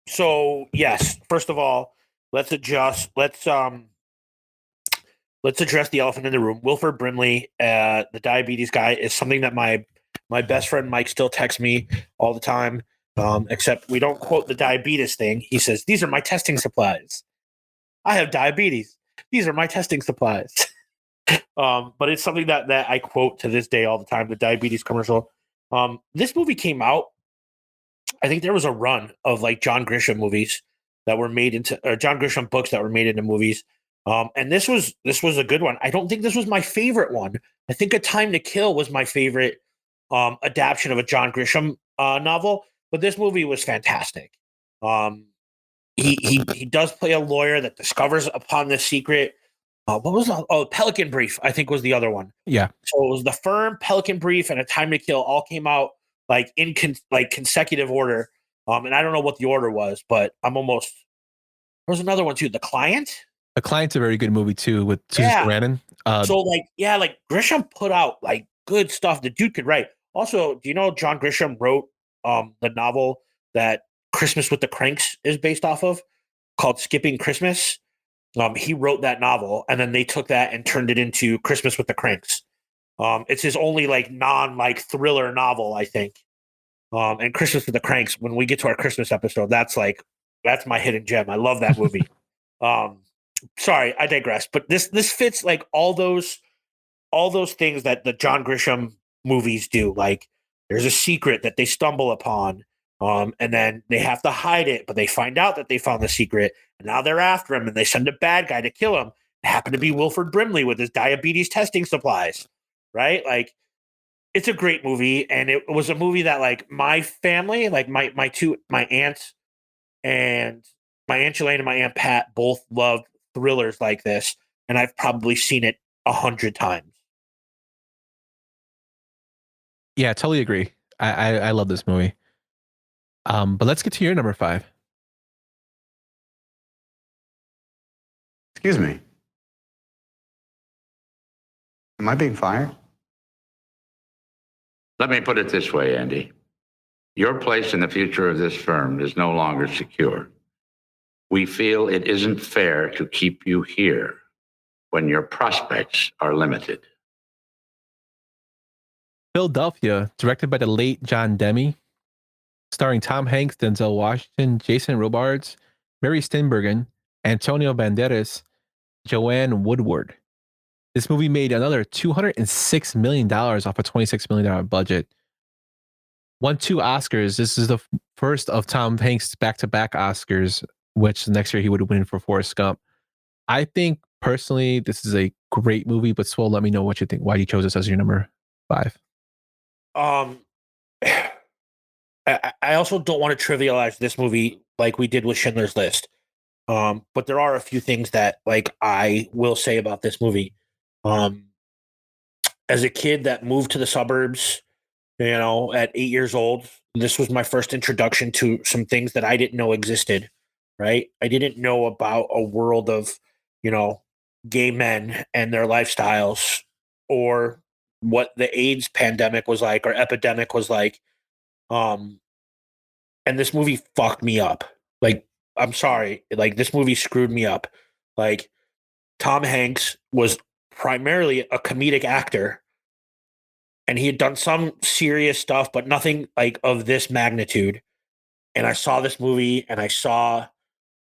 So yes, first of all, let's address the elephant in the room. Wilford Brimley, the diabetes guy, is something that my best friend Mike still texts me all the time. Except we don't quote the diabetes thing. He says, "These are my testing supplies. I have diabetes. These are my testing supplies." But it's something that I quote to this day all the time, the diabetes commercial. This movie came out, I think there was a run of like John Grisham movies that were made into, or John Grisham books that were made into movies. And this was a good one. I don't think this was my favorite one. I think A Time to Kill was my favorite adaptation of a John Grisham novel, but this movie was fantastic. He does play a lawyer that discovers upon this secret. What was Pelican Brief, I think, was the other one. Yeah. So it was The Firm, Pelican Brief, and A Time to Kill all came out like in consecutive order. And I don't know what the order was, but I'm almost. There was another one too, The Client. The Client's a very good movie too with Susan Sarandon. Like Grisham put out like good stuff. The dude could write. Also, do you know John Grisham wrote the novel that Christmas with the Cranks is based off of, called Skipping Christmas? He wrote that novel, and then they took that and turned it into Christmas with the Cranks. It's his only thriller novel, I think. And Christmas with the Cranks, when we get to our Christmas episode, that's my hidden gem. I love that movie. Sorry, I digress. But this fits like all those things that the John Grisham movies do. Like, there's a secret that they stumble upon, and then they have to hide it, but they find out that they found the secret, and now they're after him, and they send a bad guy to kill him. It happened to be Wilford Brimley with his diabetes testing supplies, right? Like, it's a great movie, and it was a movie that like my family, like my aunts and my Aunt Elaine and my Aunt Pat both love thrillers like this, and I've probably seen it 100 times. Yeah, totally agree. I love this movie. But let's get to your number 5. Excuse me. Am I being fired? Let me put it this way, Andy. Your place in the future of this firm is no longer secure. We feel it isn't fair to keep you here when your prospects are limited. Philadelphia, directed by the late John Demme, starring Tom Hanks, Denzel Washington, Jason Robards, Mary Steenburgen, Antonio Banderas, Joanne Woodward. This movie made another $206 million off a $26 million budget. Won 2 Oscars. This is the first of Tom Hanks' back-to-back Oscars, which next year he would win for Forrest Gump. I think personally this is a great movie, but Swole, let me know what you think. Why you chose this as your number 5? I also don't want to trivialize this movie like we did with Schindler's List. But there are a few things that like I will say about this movie. As a kid that moved to the suburbs, at 8 years old, this was my first introduction to some things that I didn't know existed, right? I didn't know about a world of, gay men and their lifestyles, or what the AIDS pandemic was like or epidemic was like. And this movie fucked me up. Like, I'm sorry. Like, this movie screwed me up. Like, Tom Hanks was primarily a comedic actor, and he had done some serious stuff, but nothing like of this magnitude. And I saw this movie and I saw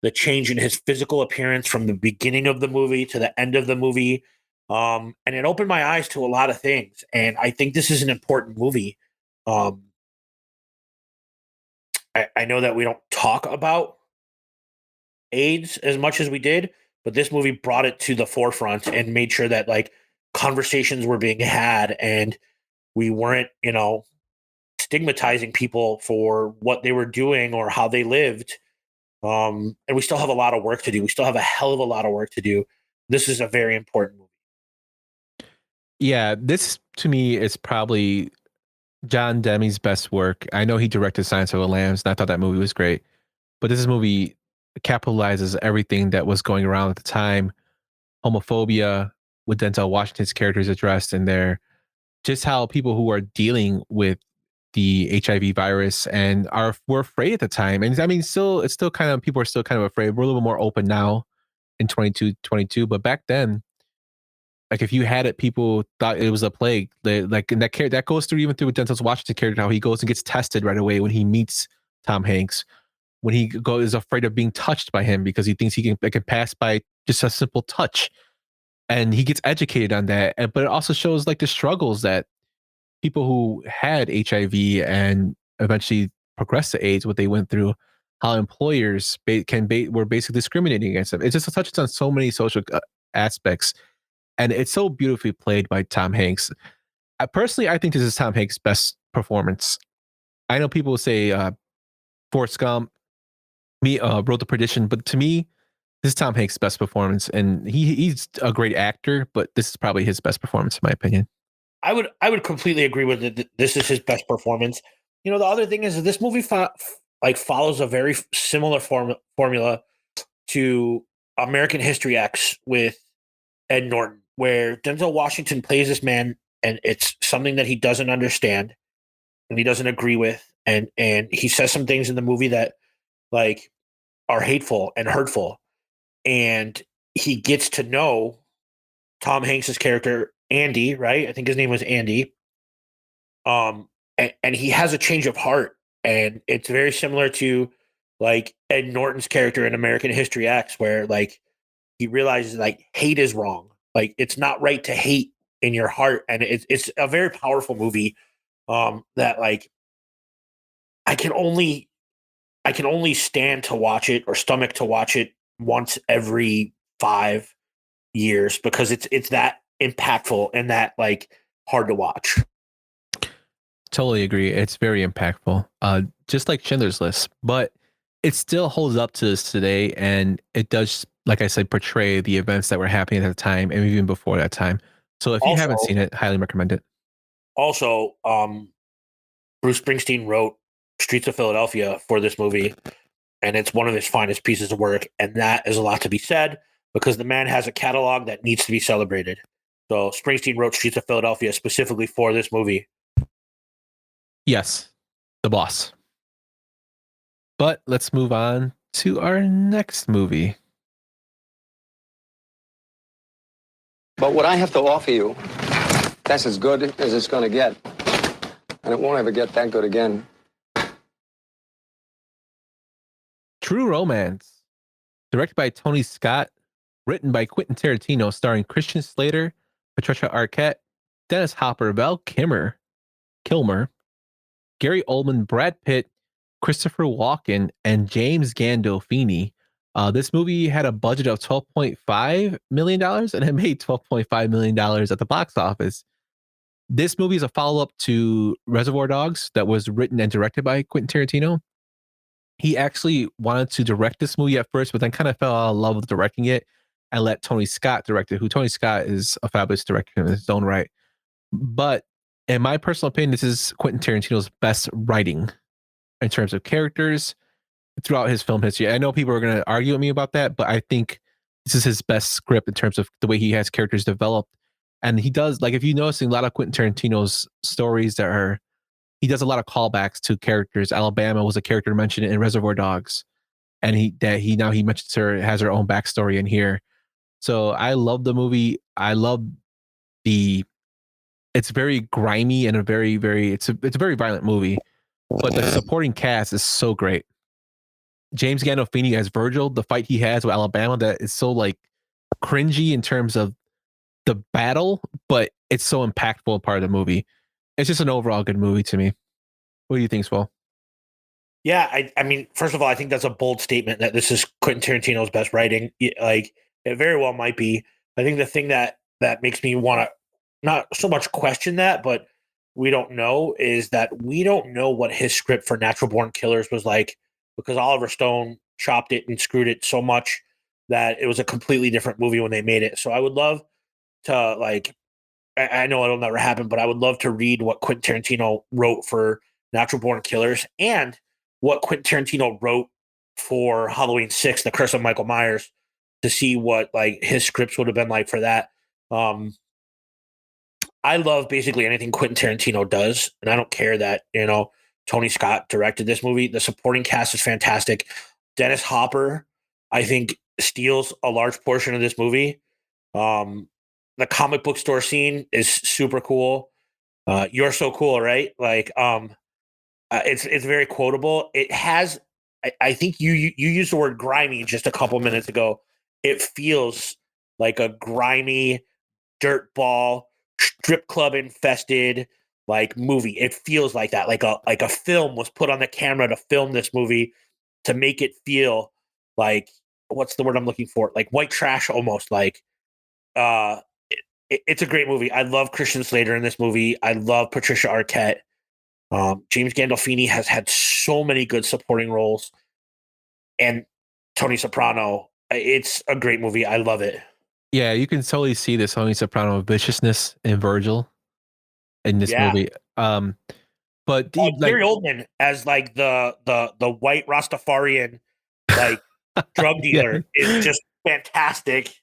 the change in his physical appearance from the beginning of the movie to the end of the movie. And it opened my eyes to a lot of things. And I think this is an important movie. I know that we don't talk about AIDS as much as we did, but this movie brought it to the forefront and made sure that like conversations were being had, and we weren't, stigmatizing people for what they were doing or how they lived. And we still have a lot of work to do. We still have a hell of a lot of work to do. This is a very important movie. Yeah, this to me is probably John Demme's best work. I know he directed Silence of the Lambs, and I thought that movie was great. But this movie capitalizes everything that was going around at the time. Homophobia, with Denzel Washington's characters addressed in there. Just how people who are dealing with the HIV virus and were afraid at the time. And I mean, it's still kind of, people are still kind of afraid. We're a little more open now in 2022, but back then, like if you had it, people thought it was a plague. Like, and that goes through even through with Denzel Washington character, how he goes and gets tested right away when he meets Tom Hanks, when he is afraid of being touched by him because he thinks he can pass by just a simple touch, and he gets educated on that. But it also shows like the struggles that people who had HIV and eventually progressed to AIDS, what they went through, how employers were basically discriminating against them. It just touches on so many social aspects, and it's so beautifully played by Tom Hanks. Personally, I think this is Tom Hanks' best performance. I know people say Forrest Gump, Road to Perdition, but to me, this is Tom Hanks' best performance, and he's a great actor, but this is probably his best performance in my opinion. I would completely agree with it. This is his best performance. The other thing is that this movie follows a very similar formula to American History X with Ed Norton, where Denzel Washington plays this man, and it's something that he doesn't understand and he doesn't agree with, and he says some things in the movie that like are hateful and hurtful, and he gets to know Tom Hanks's character Andy, right? I think his name was Andy. And he has a change of heart, and it's very similar to like Ed Norton's character in American History X, where like he realizes like hate is wrong, like it's not right to hate in your heart, and it's a very powerful movie. That like I can only stand to watch it or stomach to watch it once every 5 years, because it's that impactful and that like hard to watch. Totally agree. It's very impactful. Just like Schindler's List, but it still holds up to this today, and it does, like I said, portray the events that were happening at the time and even before that time. So if you haven't seen it, highly recommend it. Also, Bruce Springsteen wrote Streets of Philadelphia for this movie, and it's one of his finest pieces of work, and that is a lot to be said because the man has a catalog that needs to be celebrated. So Springsteen wrote Streets of Philadelphia specifically for this movie. Yes, the boss. But let's move on to our next movie. But what I have to offer you, that's as good as it's going to get. And it won't ever get that good again. True Romance, directed by Tony Scott, written by Quentin Tarantino, starring Christian Slater, Patricia Arquette, Dennis Hopper, Val Kilmer, Gary Oldman, Brad Pitt, Christopher Walken, and James Gandolfini. This movie had a budget of $12.5 million and it made $12.5 million at the box office. This movie is a follow-up to Reservoir Dogs that was written and directed by Quentin Tarantino. He actually wanted to direct this movie at first, but then kind of fell out of love with directing it and let Tony Scott direct it, who Tony Scott is a fabulous director in his own right. But in my personal opinion, this is Quentin Tarantino's best writing in terms of characters throughout his film history. I know people are going to argue with me about that, but I think this is his best script in terms of the way he has characters developed. And he does, like, if you notice a lot of Quentin Tarantino's stories he does a lot of callbacks to characters. Alabama was a character mentioned in Reservoir Dogs, and he mentions her, has her own backstory in here. So I love the movie. I love it's very grimy and it's a very violent movie, but the supporting cast is so great. James Gandolfini as Virgil, the fight he has with Alabama that is so like cringy in terms of the battle, but it's so impactful part of the movie. It's just an overall good movie to me. What do you think, Swell? Yeah, I mean, first of all, I think that's a bold statement that this is Quentin Tarantino's best writing. Like, it very well might be. I think the thing that makes me want to not so much question that, but we don't know, is that we don't know what his script for Natural Born Killers was like, because Oliver Stone chopped it and screwed it so much that it was a completely different movie when they made it. So I would love to, like, I know it'll never happen, but I would love to read what Quentin Tarantino wrote for Natural Born Killers and what Quentin Tarantino wrote for Halloween 6, The Curse of Michael Myers, to see what like his scripts would have been like for that. I love basically anything Quentin Tarantino does, and I don't care that, Tony Scott directed this movie. The supporting cast is fantastic. Dennis Hopper, I think, steals a large portion of this movie. The comic book store scene is super cool. You're so cool, right? Like, it's very quotable. It has, I think you used the word grimy just a couple minutes ago. It feels like a grimy dirtball strip club infested like movie. It feels like that, like a film was put on the camera to film this movie to make it feel like, what's the word I'm looking for? Like white trash almost. Like, it's a great movie. I love Christian Slater in this movie. I love Patricia Arquette. James Gandolfini has had so many good supporting roles, and Tony Soprano. It's a great movie. I love it. Yeah, you can totally see the Tony Soprano viciousness in Virgil in this movie. But Gary Oldman as like the white Rastafarian like drug dealer is just fantastic.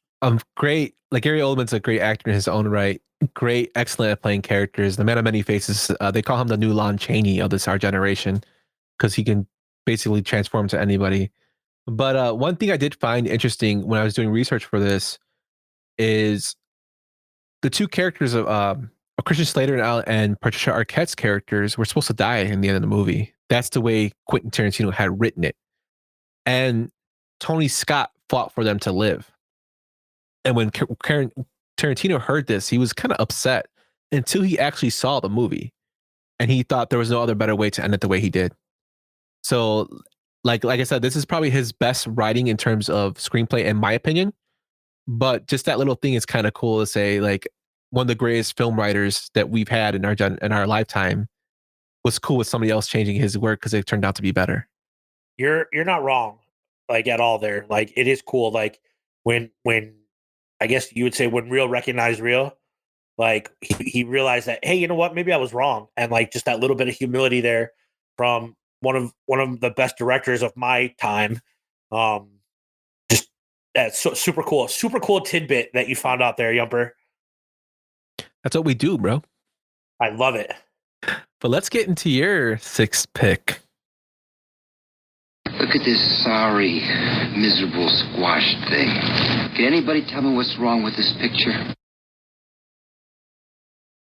Great. Like Gary Oldman's a great actor in his own right. Great, excellent at playing characters. The man of many faces. They call him the new Lon Chaney of our generation because he can basically transform to anybody. But one thing I did find interesting when I was doing research for this is the two characters of Christian Slater and Patricia Arquette's characters were supposed to die in the end of the movie. That's the way Quentin Tarantino had written it. And Tony Scott fought for them to live. And when Tarantino heard this, he was kind of upset until he actually saw the movie. And he thought there was no other better way to end it the way he did. So, like I said, this is probably his best writing in terms of screenplay, in my opinion. But just that little thing is kind of cool to say, like, one of the greatest film writers that we've had in our lifetime was cool with somebody else changing his work because it turned out to be better. You're not wrong, like at all there. Like it is cool. Like when I guess you would say when real recognized real, like he realized that, hey, you know what? Maybe I was wrong, and like just that little bit of humility there from one of the best directors of my time. Just that's super cool. Super cool tidbit that you found out there, Yumper. That's what we do, bro. I love it. But let's get into your sixth pick. Look at this sorry, miserable, squashed thing. Can anybody tell me what's wrong with this picture?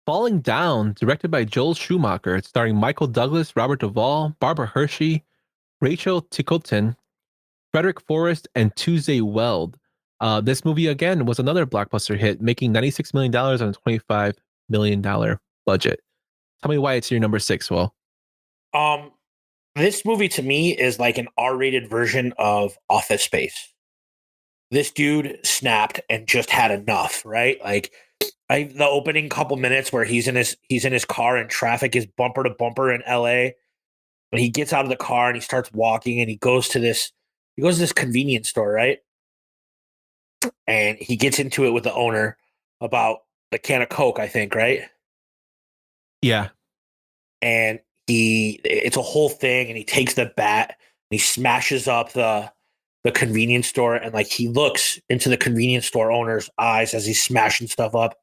Falling Down, directed by Joel Schumacher, it's starring Michael Douglas, Robert Duvall, Barbara Hershey, Rachel Ticotin, Frederick Forrest, and Tuesday Weld. This movie, again, was another blockbuster hit, making $96 million on a $25 million budget. Tell me why it's your number 6, Will. This movie to me is like an R-rated version of Office Space. This dude snapped and just had enough, right? Like the opening couple minutes where he's in his car and traffic is bumper to bumper in LA. And he gets out of the car and he starts walking and he goes to this convenience store, right? And he gets into it with the owner about a can of Coke, I think, right? Yeah. And it's a whole thing, and he takes the bat and he smashes up the convenience store, and like he looks into the convenience store owner's eyes as he's smashing stuff up,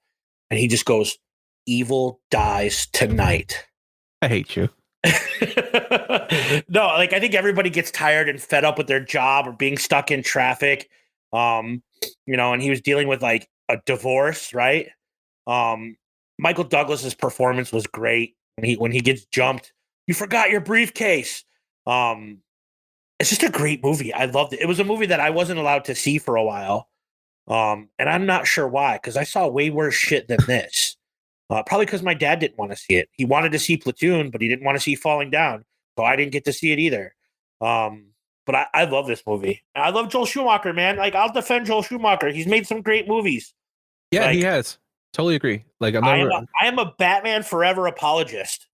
and he just goes, "Evil dies tonight." I hate you. No, like I think everybody gets tired and fed up with their job or being stuck in traffic. And he was dealing with like a divorce, right? Michael Douglas's performance was great when he gets jumped. You forgot your briefcase. It's just a great movie. I loved it. It was a movie that I wasn't allowed to see for a while. And I'm not sure why, because I saw way worse shit than this. Probably because my dad didn't want to see it. He wanted to see Platoon, but he didn't want to see Falling Down. So I didn't get to see it either. But I love this movie. I love Joel Schumacher, man. Like, I'll defend Joel Schumacher. He's made some great movies. Yeah, like, he has. Totally agree. Like I am a Batman Forever apologist.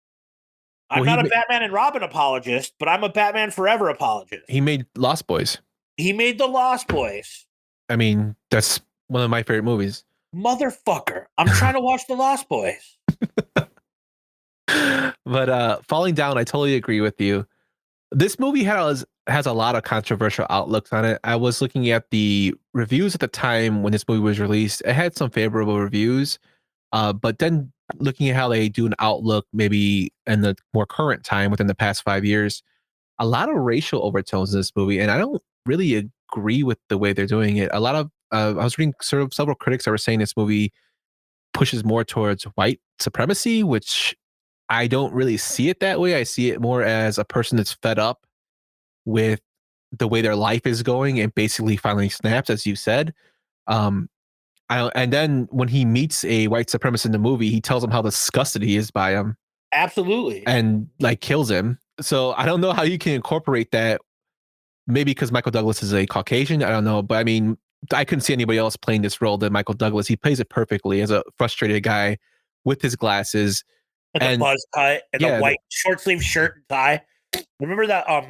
I'm not a Batman and Robin apologist, but I'm a Batman Forever apologist. He made Lost Boys. He made The Lost Boys. I mean, that's one of my favorite movies. Motherfucker. I'm trying to watch The Lost Boys. But Falling Down, I totally agree with you. This movie has a lot of controversial outlooks on it. I was looking at the reviews at the time when this movie was released. It had some favorable reviews, but then looking at how they do an outlook maybe in the more current time within the past 5 years, a lot of racial overtones in this movie, and I don't really agree with the way they're doing it. A lot of I was reading several critics that were saying this movie pushes more towards white supremacy, which I don't really see it that way. I see it more as a person that's fed up with the way their life is going and basically finally snaps, as you said. And then when he meets a white supremacist in the movie, he tells him how disgusted he is by him. Absolutely. And like kills him. So I don't know how you can incorporate that. Maybe because Michael Douglas is a Caucasian. I don't know. But I mean, I couldn't see anybody else playing this role than Michael Douglas. He plays it perfectly as a frustrated guy with his glasses. And the buzz cut and the white short sleeve shirt and tie. Remember that? Do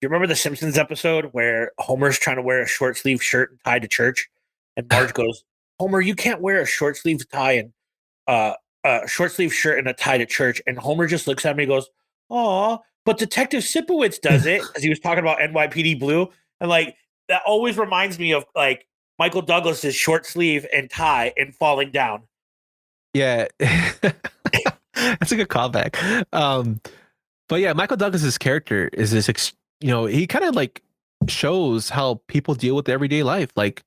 you remember the Simpsons episode where Homer's trying to wear a short sleeve shirt and tie to church, and Marge goes, "Homer, you can't wear a short sleeve tie and a short sleeve shirt and a tie to church." And Homer just looks at me and goes, "Aw, but Detective Sipowicz does it," because he was talking about NYPD Blue, and like that always reminds me of like Michael Douglas's short sleeve and tie in Falling Down. Yeah. That's a good callback. But yeah, Michael Douglas's character is this, he kind of like shows how people deal with everyday life. Like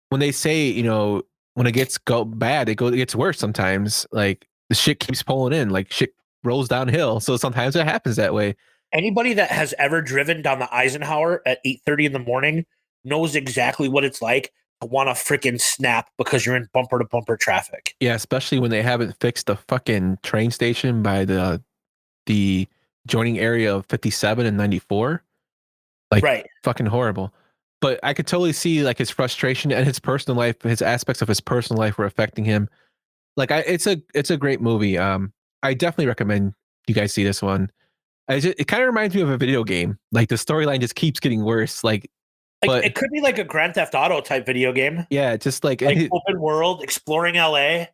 when they say, when it gets bad, it gets worse sometimes. Like the shit keeps pulling in, like shit rolls downhill. So sometimes it happens that way. Anybody that has ever driven down the Eisenhower at 8:30 in the morning knows exactly what it's like to want to freaking snap because you're in bumper to bumper traffic. Yeah, especially when they haven't fixed the fucking train station by the joining area of 57 and 94. Like, right. Fucking horrible. But I could totally see like his frustration and his personal life, his aspects of his personal life were affecting him. Like it's a great movie. I definitely recommend you guys see this one. It kind of reminds me of a video game. Like the storyline just keeps getting worse. But it could be like a Grand Theft Auto type video game. Yeah, just like open world, exploring LA,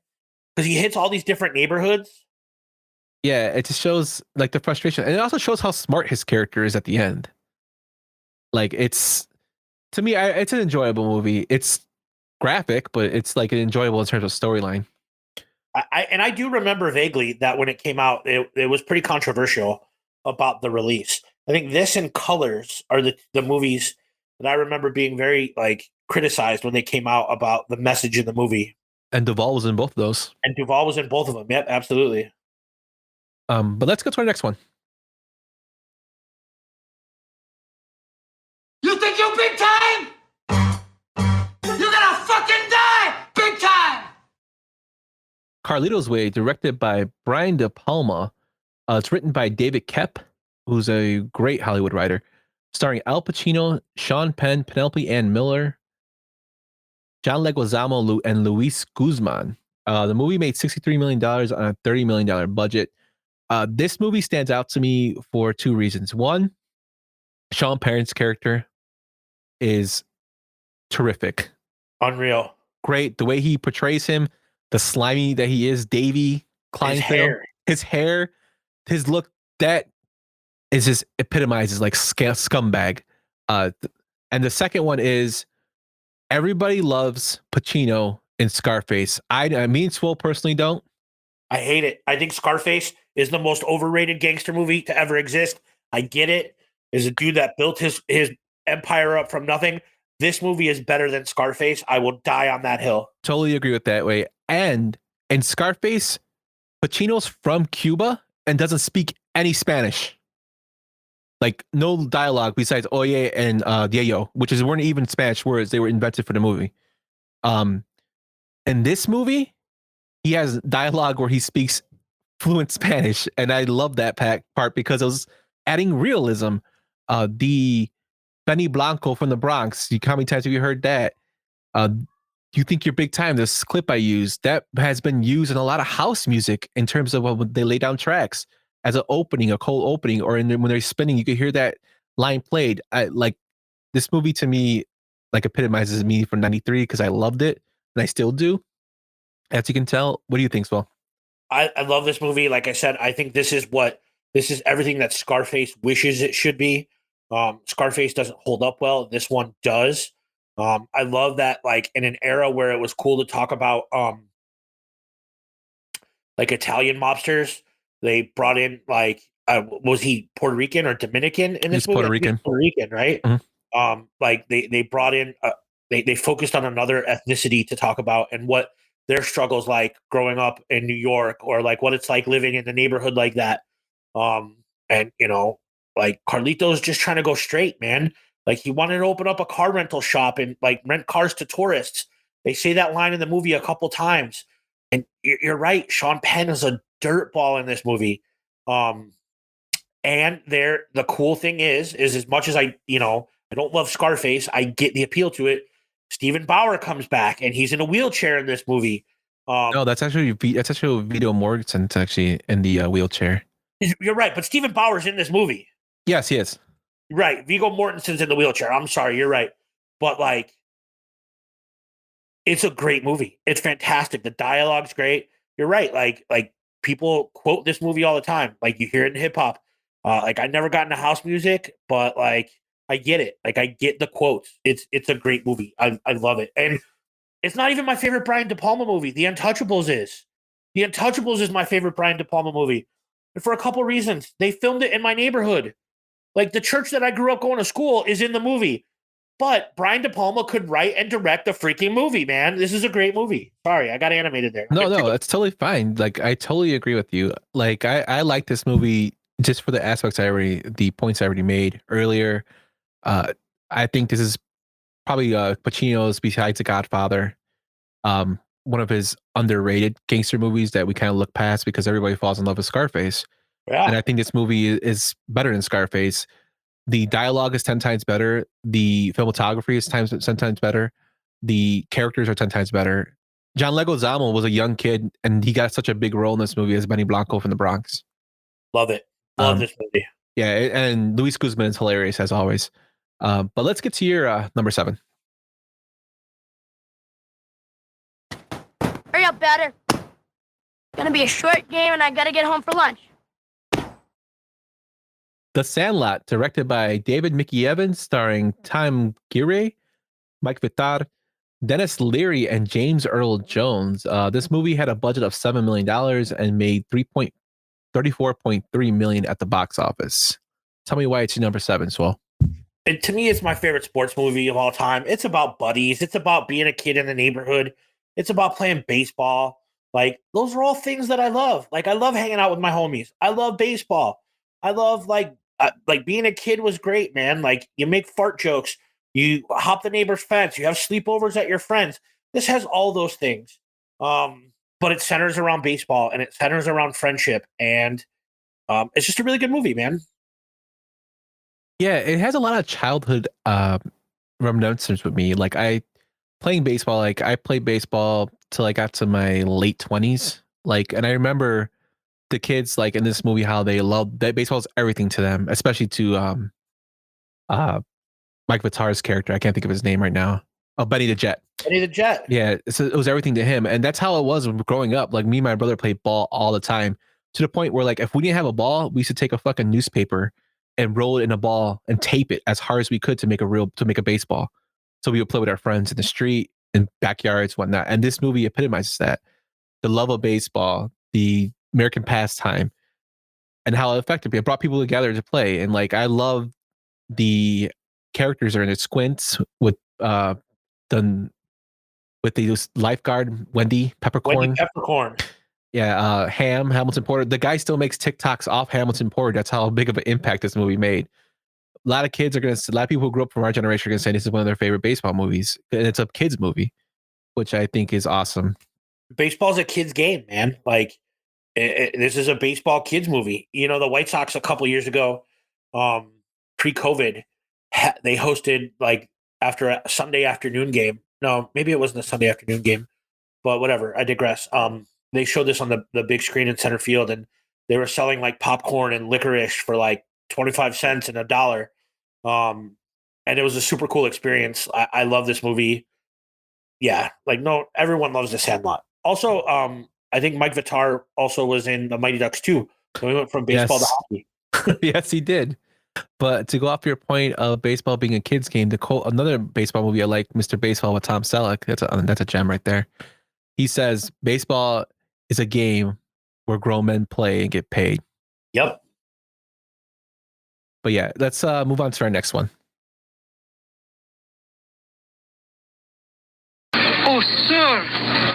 because he hits all these different neighborhoods. Yeah, it just shows like the frustration, and it also shows how smart his character is at the end. Like to me, it's an enjoyable movie. It's graphic, but it's like enjoyable in terms of storyline. I do remember vaguely that when it came out, it was pretty controversial about the release. I think this and Colors are the movies that I remember being very like criticized when they came out about the message in the movie. And Duvall was in both of those. And Duvall was in both of them. Yep, absolutely. But let's go to our next one. You think you're big time? You're gonna fucking die big time! Carlito's Way, directed by Brian De Palma. It's written by David Koepp, who's a great Hollywood writer, starring Al Pacino, Sean Penn, Penelope Ann Miller, John Leguizamo, and Luis Guzman. The movie made $63 million on a $30 million budget. This movie stands out to me for two reasons. One, Sean Penn's character is terrific. Unreal. Great. The way he portrays him, the slimy that he is, Davey Kleinfeld, his hair, his look, that is just epitomizes like scumbag. And the second one is everybody loves Pacino in Scarface. Me and Swole personally don't. I hate it. I think Scarface is the most overrated gangster movie to ever exist. I get it. Is a dude that built his empire up from nothing. This movie is better than Scarface. I will die on that hill. Totally agree with that way. And in Scarface, Pacino's from Cuba and doesn't speak any Spanish. Like no dialogue besides oye and diello, which weren't even Spanish words. They were invented for the movie. In this movie, he has dialogue where he speaks fluent Spanish. And I love that part because it was adding realism. The Benny Blanco from the Bronx. How many times have you heard that? You think you're big time? This clip I used that has been used in a lot of house music in terms of when they lay down tracks as an opening, a cold opening, or when they're spinning, you can hear that line played. Like this movie to me, like epitomizes me from '93 because I loved it and I still do. As you can tell, what do you think, Swell? I love this movie. Like I said, I think this is everything that Scarface wishes it should be. Scarface doesn't hold up well. This one does. I love that, like in an era where it was cool to talk about like Italian mobsters, they brought in like was he Puerto Rican or Dominican in this movie? Puerto Rican. Puerto Rican, right? Mm-hmm. Like they brought in they focused on another ethnicity to talk about and what their struggles like growing up in New York, or like what it's like living in the neighborhood like that. And you know, like Carlito's just trying to go straight, man. Like he wanted to open up a car rental shop and like rent cars to tourists. They say that line in the movie a couple times. And you're right. Sean Penn is a dirtball in this movie. And the cool thing is as much as I don't love Scarface, I get the appeal to it. Steven Bauer comes back and he's in a wheelchair in this movie. No, that's actually Vito Mortensen's actually in the wheelchair. You're right, but Steven Bauer's in this movie. Yes, he is. Right, Viggo Mortensen's in the wheelchair. I'm sorry, you're right, but like, it's a great movie. It's fantastic. The dialogue's great. You're right. Like people quote this movie all the time. Like you hear it in hip hop. Like I never got into house music, but like I get it. Like I get the quotes. It's a great movie. I love it. And it's not even my favorite Brian De Palma movie. The Untouchables is. The Untouchables is my favorite Brian De Palma movie. And for a couple reasons. They filmed it in my neighborhood. Like the church that I grew up going to school is in the movie. But Brian De Palma could write and direct the freaking movie, man. This is a great movie. Sorry, I got animated there. No, that's totally fine. Like I totally agree with you. Like I like this movie just for the aspects the points I already made earlier. I think this is probably Pacino's, besides The Godfather, one of his underrated gangster movies that we kind of look past because everybody falls in love with Scarface. Yeah. And I think this movie is better than Scarface. The dialogue is 10 times better. The cinematography is 10 times better. The characters are 10 times better. John Leguizamo was a young kid, and he got such a big role in this movie as Benny Blanco from the Bronx. Love it. Love this movie. Yeah, and Luis Guzman is hilarious as always. But let's get to your number 7. Hurry up, batter. It's gonna be a short game, and I gotta get home for lunch. The Sandlot, directed by David Mickey Evans, starring Tom Gire, Mike Vitar, Dennis Leary, and James Earl Jones. This movie had a budget of $7 million and made $34.3 million at the box office. Tell me why it's your number 7, Swell. And to me, it's my favorite sports movie of all time. It's about buddies. It's about being a kid in the neighborhood. It's about playing baseball. Like, those are all things that I love. Like, I love hanging out with my homies. I love baseball. I love, like being a kid was great, man. Like, you make fart jokes. You hop the neighbor's fence. You have sleepovers at your friends. This has all those things. But it centers around baseball, and it centers around friendship. And it's just a really good movie, man. Yeah, it has a lot of childhood reminiscence with me. Like playing baseball, like I played baseball till I got to my late 20s. Like, and I remember the kids like in this movie how they love that baseball is everything to them, especially to Mike Vitar's character. I can't think of his name right now. Oh, Benny the Jet. Benny the Jet. Yeah, so it was everything to him, and that's how it was growing up. Like me and my brother played ball all the time, to the point where like if we didn't have a ball, we used to take a fucking newspaper and roll it in a ball and tape it as hard as we could to make a baseball. So we would play with our friends in the street, in backyards, whatnot. And this movie epitomizes that: the love of baseball, the American pastime, and how it affected me. It brought people together to play, and like I love the characters are in it. Squints with the lifeguard Wendy Peppercorn. Wendy Peppercorn. Yeah, Hamilton Porter. The guy still makes TikToks off Hamilton Porter. That's how big of an impact this movie made. A lot of people who grew up from our generation are gonna say this is one of their favorite baseball movies, and it's a kids movie, which I think is awesome. Baseball's a kid's game, man. Like this is a baseball kids movie. You know, the White Sox a couple years ago, pre-COVID, they hosted like after a Sunday afternoon game. No, maybe it wasn't a Sunday afternoon game, but whatever. I digress. They showed this on the big screen in center field, and they were selling like popcorn and licorice for like 25 cents and $1. And it was a super cool experience. I love this movie. Yeah, like no, everyone loves The Sandlot. Also, I think Mike Vitar also was in the Mighty Ducks too. So we went from baseball to hockey. Yes, he did. But to go off your point of baseball being a kids game, another baseball movie I like, Mr. Baseball with Tom Selleck. That's a gem right there. He says baseball is a game where grown men play and get paid. Yep. But yeah, let's move on to our next one. Oh, sir,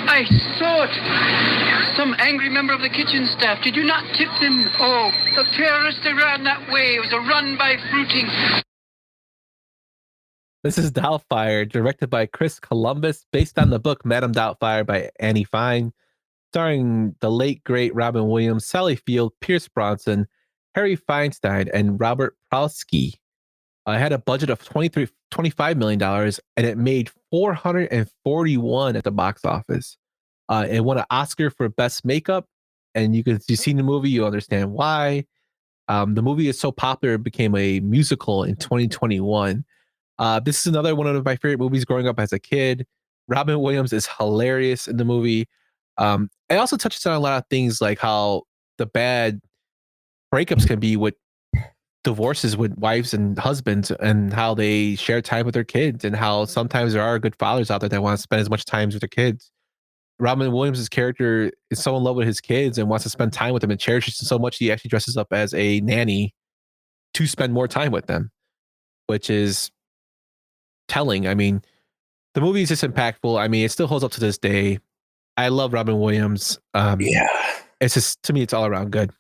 I saw it. Some angry member of the kitchen staff. Did you not tip them? Oh, the terrorists, they ran that way. It was a run by fruiting. This is Doubtfire, directed by Chris Columbus, based on the book Madame Doubtfire by Annie Fine, starring the late, great Robin Williams, Sally Field, Pierce Bronson, Harry Feinstein, and Robert Prowski. It had a budget of $25 million, and it made $441 at the box office. It won an Oscar for Best Makeup, and you've seen the movie, you understand why. The movie is so popular, it became a musical in 2021. This is another one of my favorite movies growing up as a kid. Robin Williams is hilarious in the movie. It also touches on a lot of things like how the bad breakups can be with divorces with wives and husbands, and how they share time with their kids, and how sometimes there are good fathers out there that want to spend as much time with their kids. Robin Williams' character is so in love with his kids and wants to spend time with them and cherishes them so much he actually dresses up as a nanny to spend more time with them, which is telling. I mean, the movie is just impactful. I mean, it still holds up to this day. I love Robin Williams. Yeah. It's just, to me, it's all around good.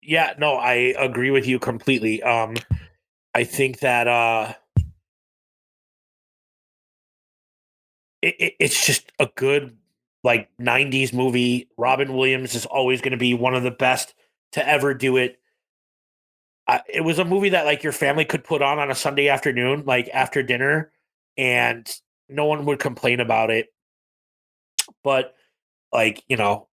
Yeah, no, I agree with you completely. I think that it's just a good like 90s movie. Robin Williams is always going to be one of the best to ever do it. It was a movie that like your family could put on a Sunday afternoon, like after dinner, and no one would complain about it. But like, you know,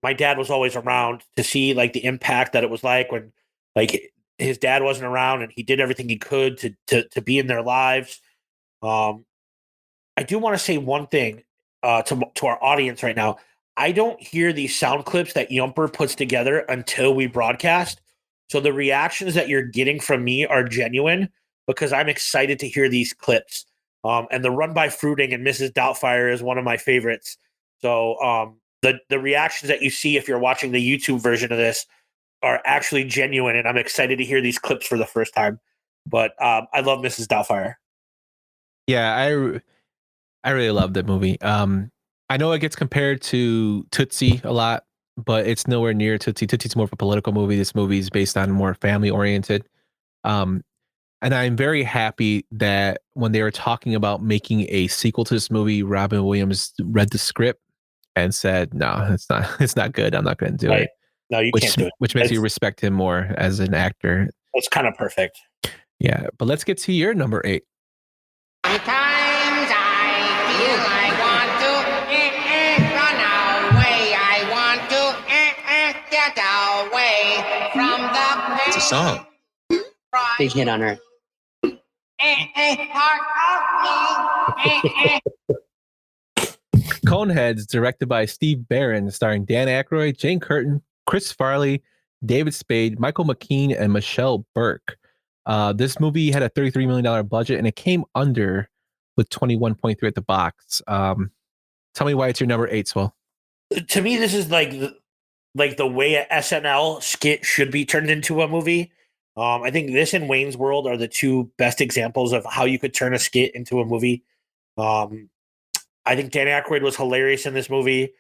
my dad was always around to see like the impact that it was like when like his dad wasn't around, and he did everything he could to be in their lives. I do want to say one thing to our audience right now. I don't hear these sound clips that Yumper puts together until we broadcast. So the reactions that you're getting from me are genuine because I'm excited to hear these clips. And the Run by Fruiting and Mrs. Doubtfire is one of my favorites. So the reactions that you see if you're watching the YouTube version of this are actually genuine, and I'm excited to hear these clips for the first time. But I love Mrs. Doubtfire. Yeah, I really love that movie. I know it gets compared to Tootsie a lot, but it's nowhere near Tootsie. Tootsie's more of a political movie. This movie is based on more family oriented. Um, and I'm very happy that when they were talking about making a sequel to this movie, Robin Williams read the script and said, "No, it's not good. I'm not going to do Right. it." No, you can't do it. Which makes you respect him more as an actor. It's kind of perfect. Yeah, but let's get to your number 8. Sometimes I feel I want to run away. I want to get away from the It's a song. Big hit on her. part of me. Coneheads, directed by Steve Barron, starring Dan Aykroyd, Jane Curtin, Chris Farley, David Spade, Michael McKean, and Michelle Burke. This movie had a $33 million budget, and it came under with 21.3 at the box. Tell me why it's your number 8, Swell. To me, this is like the way a SNL skit should be turned into a movie. I think this and Wayne's World are the two best examples of how you could turn a skit into a movie. I think Dan Aykroyd was hilarious in this movie.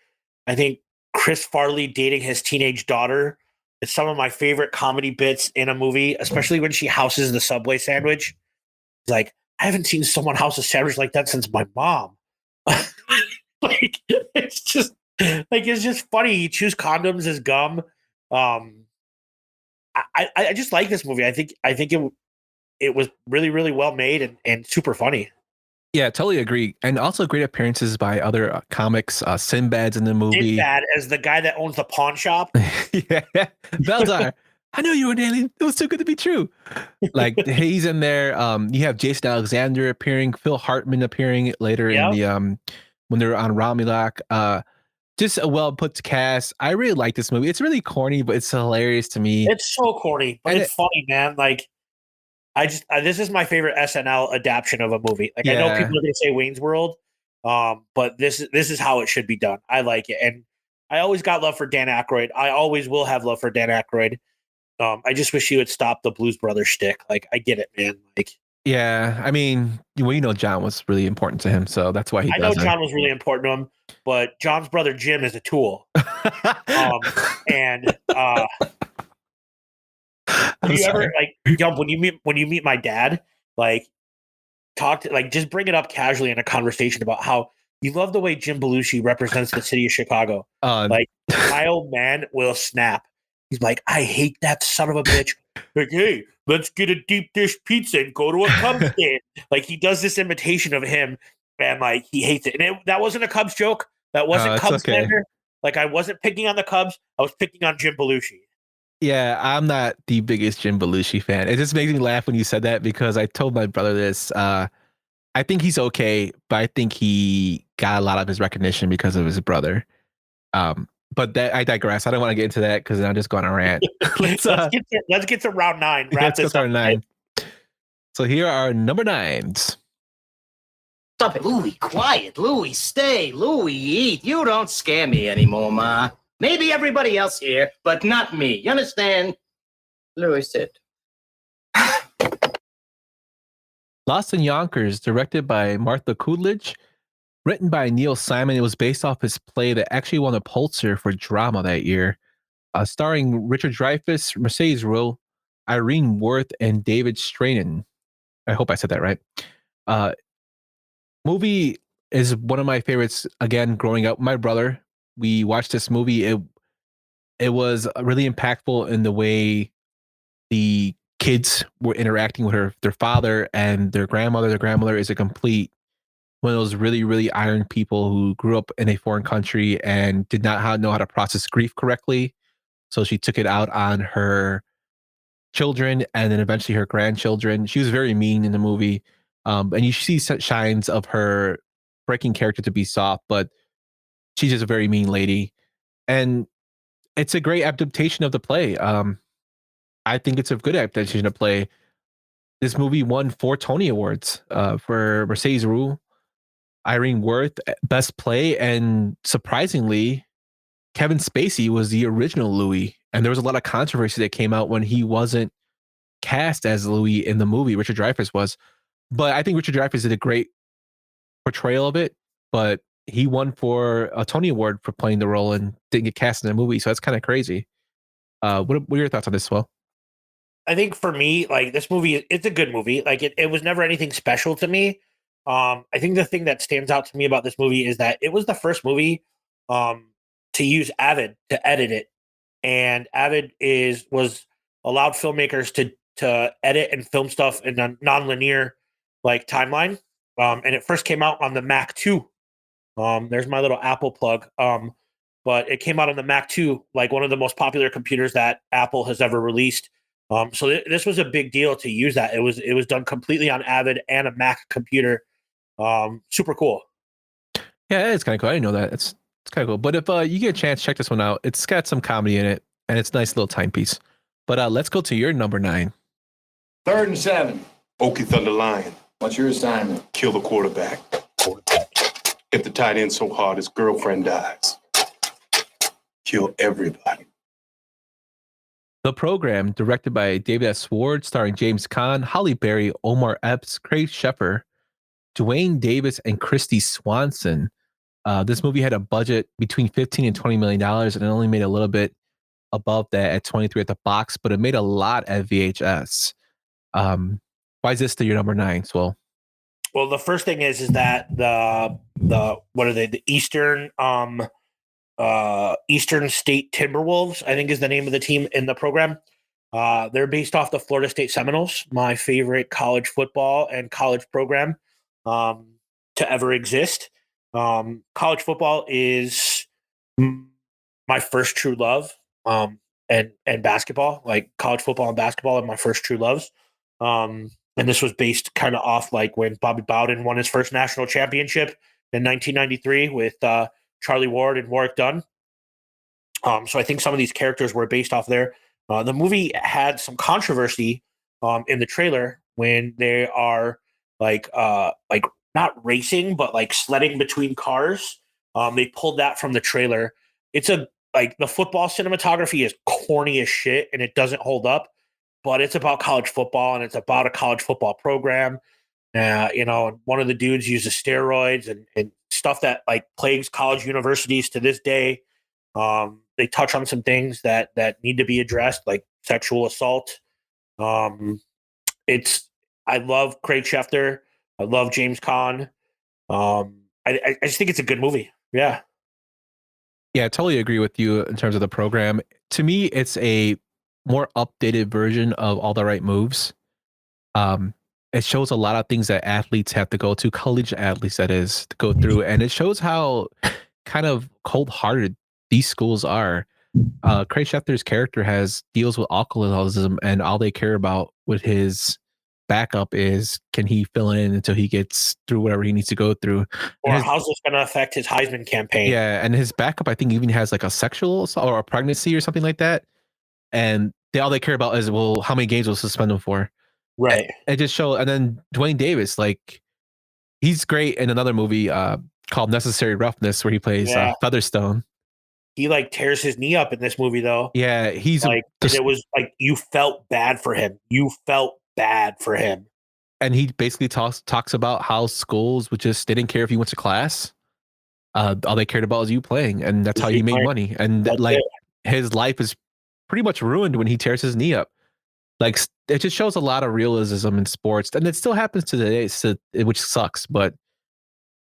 I think Chris Farley dating his teenage daughter is some of my favorite comedy bits in a movie, especially when she houses the Subway sandwich. It's like, I haven't seen someone house a sandwich like that since my mom. It's just funny. He chews condoms as gum. I just like this movie. I think it was really, really well made and super funny. Yeah, totally agree. And also great appearances by other comics. Sinbad's in the movie. Sinbad as the guy that owns the pawn shop. Yeah. Veldar, I knew you were an alien. It was too good to be true. Like, he's in there. You have Jason Alexander appearing, Phil Hartman appearing later in the when they're on Romulok. Just a well put cast. I really like this movie. It's really corny, but it's hilarious to me. It's so corny, but it's funny, man. Like, this is my favorite SNL adaptation of a movie. Like, I know people are going to say Wayne's World, but this is how it should be done. I like it, and I always got love for Dan Aykroyd. I always will have love for Dan Aykroyd. I just wish he would stop the Blues Brothers shtick. Like, I get it, man. Like, yeah, I mean, John was really important to him, so that's why he. I know John was really important to him, but John's brother Jim is a tool. Have you ever when you meet my dad, like just bring it up casually in a conversation about how you love the way Jim Belushi represents the city of Chicago. Like, my old man will snap. He's like, I hate that son of a bitch. Like, hey, let's get a deep dish pizza and go to a Cubs game. Like, he does this imitation of him, and like he hates it. And that wasn't a Cubs joke. That wasn't Cubs slander. Like, I wasn't picking on the Cubs. I was picking on Jim Belushi. Yeah, I'm not the biggest Jim Belushi fan. It just makes me laugh when you said that because I told my brother this. I think he's okay, but I think he got a lot of his recognition because of his brother. But I digress. I don't want to get into that because I'm just going to rant. Let's get to round 9. Let's go to round 9. So here are number 9s. Stop it, Louie. Quiet, Louie. Stay, Louie. Eat. You don't scare me anymore, Ma. Maybe everybody else here, but not me. You understand? Louis, sit. Lost in Yonkers, directed by Martha Coolidge, written by Neil Simon. It was based off his play that actually won a Pulitzer for drama that year, starring Richard Dreyfuss, Mercedes Ruehl, Irene Worth, and David Strainen. I hope I said that right. Movie is one of my favorites. Again, growing up, my brother, we watched this movie. It was really impactful in the way the kids were interacting with their father and their grandmother. Their grandmother is a complete one of those really, really iron people who grew up in a foreign country and did not know how to process grief correctly. So she took it out on her children and then eventually her grandchildren. She was very mean in the movie. And you see shines of her breaking character to be soft, but she's just a very mean lady. And it's a great adaptation of the play. I think it's a good adaptation of play. This movie won 4 Tony Awards for Mercedes Ruehl, Irene Worth, Best Play, and surprisingly, Kevin Spacey was the original Louis And there was a lot of controversy that came out when he wasn't cast as Louis in the movie. Richard Dreyfuss was. But I think Richard Dreyfuss did a great portrayal of it. But he won for a Tony Award for playing the role and didn't get cast in the movie. So that's kind of crazy. What are your thoughts on this, Will? I think for me, like this movie, it's a good movie. Like it was never anything special to me. I think the thing that stands out to me about this movie is that it was the first movie to use Avid to edit it, and Avid was allowed filmmakers to edit and film stuff in a non-linear like timeline. And it first came out on the Mac 2. There's my little Apple plug. But it came out on the Mac 2, like one of the most popular computers that Apple has ever released. So this was a big deal to use that. It was done completely on Avid and a Mac computer. Super cool. Yeah, it's kind of cool. I didn't know that. It's kind of cool. But if you get a chance, check this one out. It's got some comedy in it, and it's a nice little timepiece. But let's go to your number 9. 3rd and 7. Okie Thunder Lion. What's your assignment? Kill the quarterback. Hit the tight end so hard his girlfriend dies. Kill everybody. The Program, directed by David S. Ward, starring James Caan, Holly Berry, Omar Epps, Craig Sheffer, Dwayne Davis, and Christy Swanson. This movie had a budget between $15 and $20 million, and it only made a little bit above that at 23 at the box, but it made a lot at VHS. Why is this your number 9, Swole? Well, the first thing is that the what are they? The Eastern State Timberwolves, I think is the name of the team in the program. They're based off the Florida State Seminoles, my favorite college football and college program to ever exist. College football is my first true love, and basketball. Like college football and basketball are my first true loves. And this was based kind of off like when Bobby Bowden won his first national championship in 1993 with Charlie Ward and Warwick Dunn. So I think some of these characters were based off there. The movie had some controversy in the trailer when they are like not racing, but like sledding between cars. They pulled that from the trailer. It's like the football cinematography is corny as shit and it doesn't hold up, but it's about college football and it's about a college football program. One of the dudes uses steroids and stuff that like plagues college universities to this day. They touch on some things that need to be addressed, like sexual assault. I love Craig Sheffer. I love James Caan. I just think it's a good movie. Yeah. Yeah, I totally agree with you in terms of the program. To me, it's a more updated version of All the Right Moves. It shows a lot of things that athletes have to go to, college athletes that is, to go through. And it shows how kind of cold-hearted these schools are. Craig Sheffer's character deals with alcoholism, and all they care about with his backup is, can he fill in until he gets through whatever he needs to go through? Or how's this going to affect his Heisman campaign? Yeah, and his backup, I think, even has like a sexual assault or a pregnancy or something like that. And all they care about is, well, how many games will suspend him for? Right. It just shows. And then Dwayne Davis, like, he's great in another movie called Necessary Roughness, where he plays Featherstone. He like tears his knee up in this movie, though. Yeah, he's like, it was like you felt bad for him. And he basically talks about how schools they didn't care if you went to class. All they cared about was you playing, and that's how he made money. And his life is pretty much ruined when he tears his knee up. Like, it just shows a lot of realism in sports, and it still happens to today, which sucks. But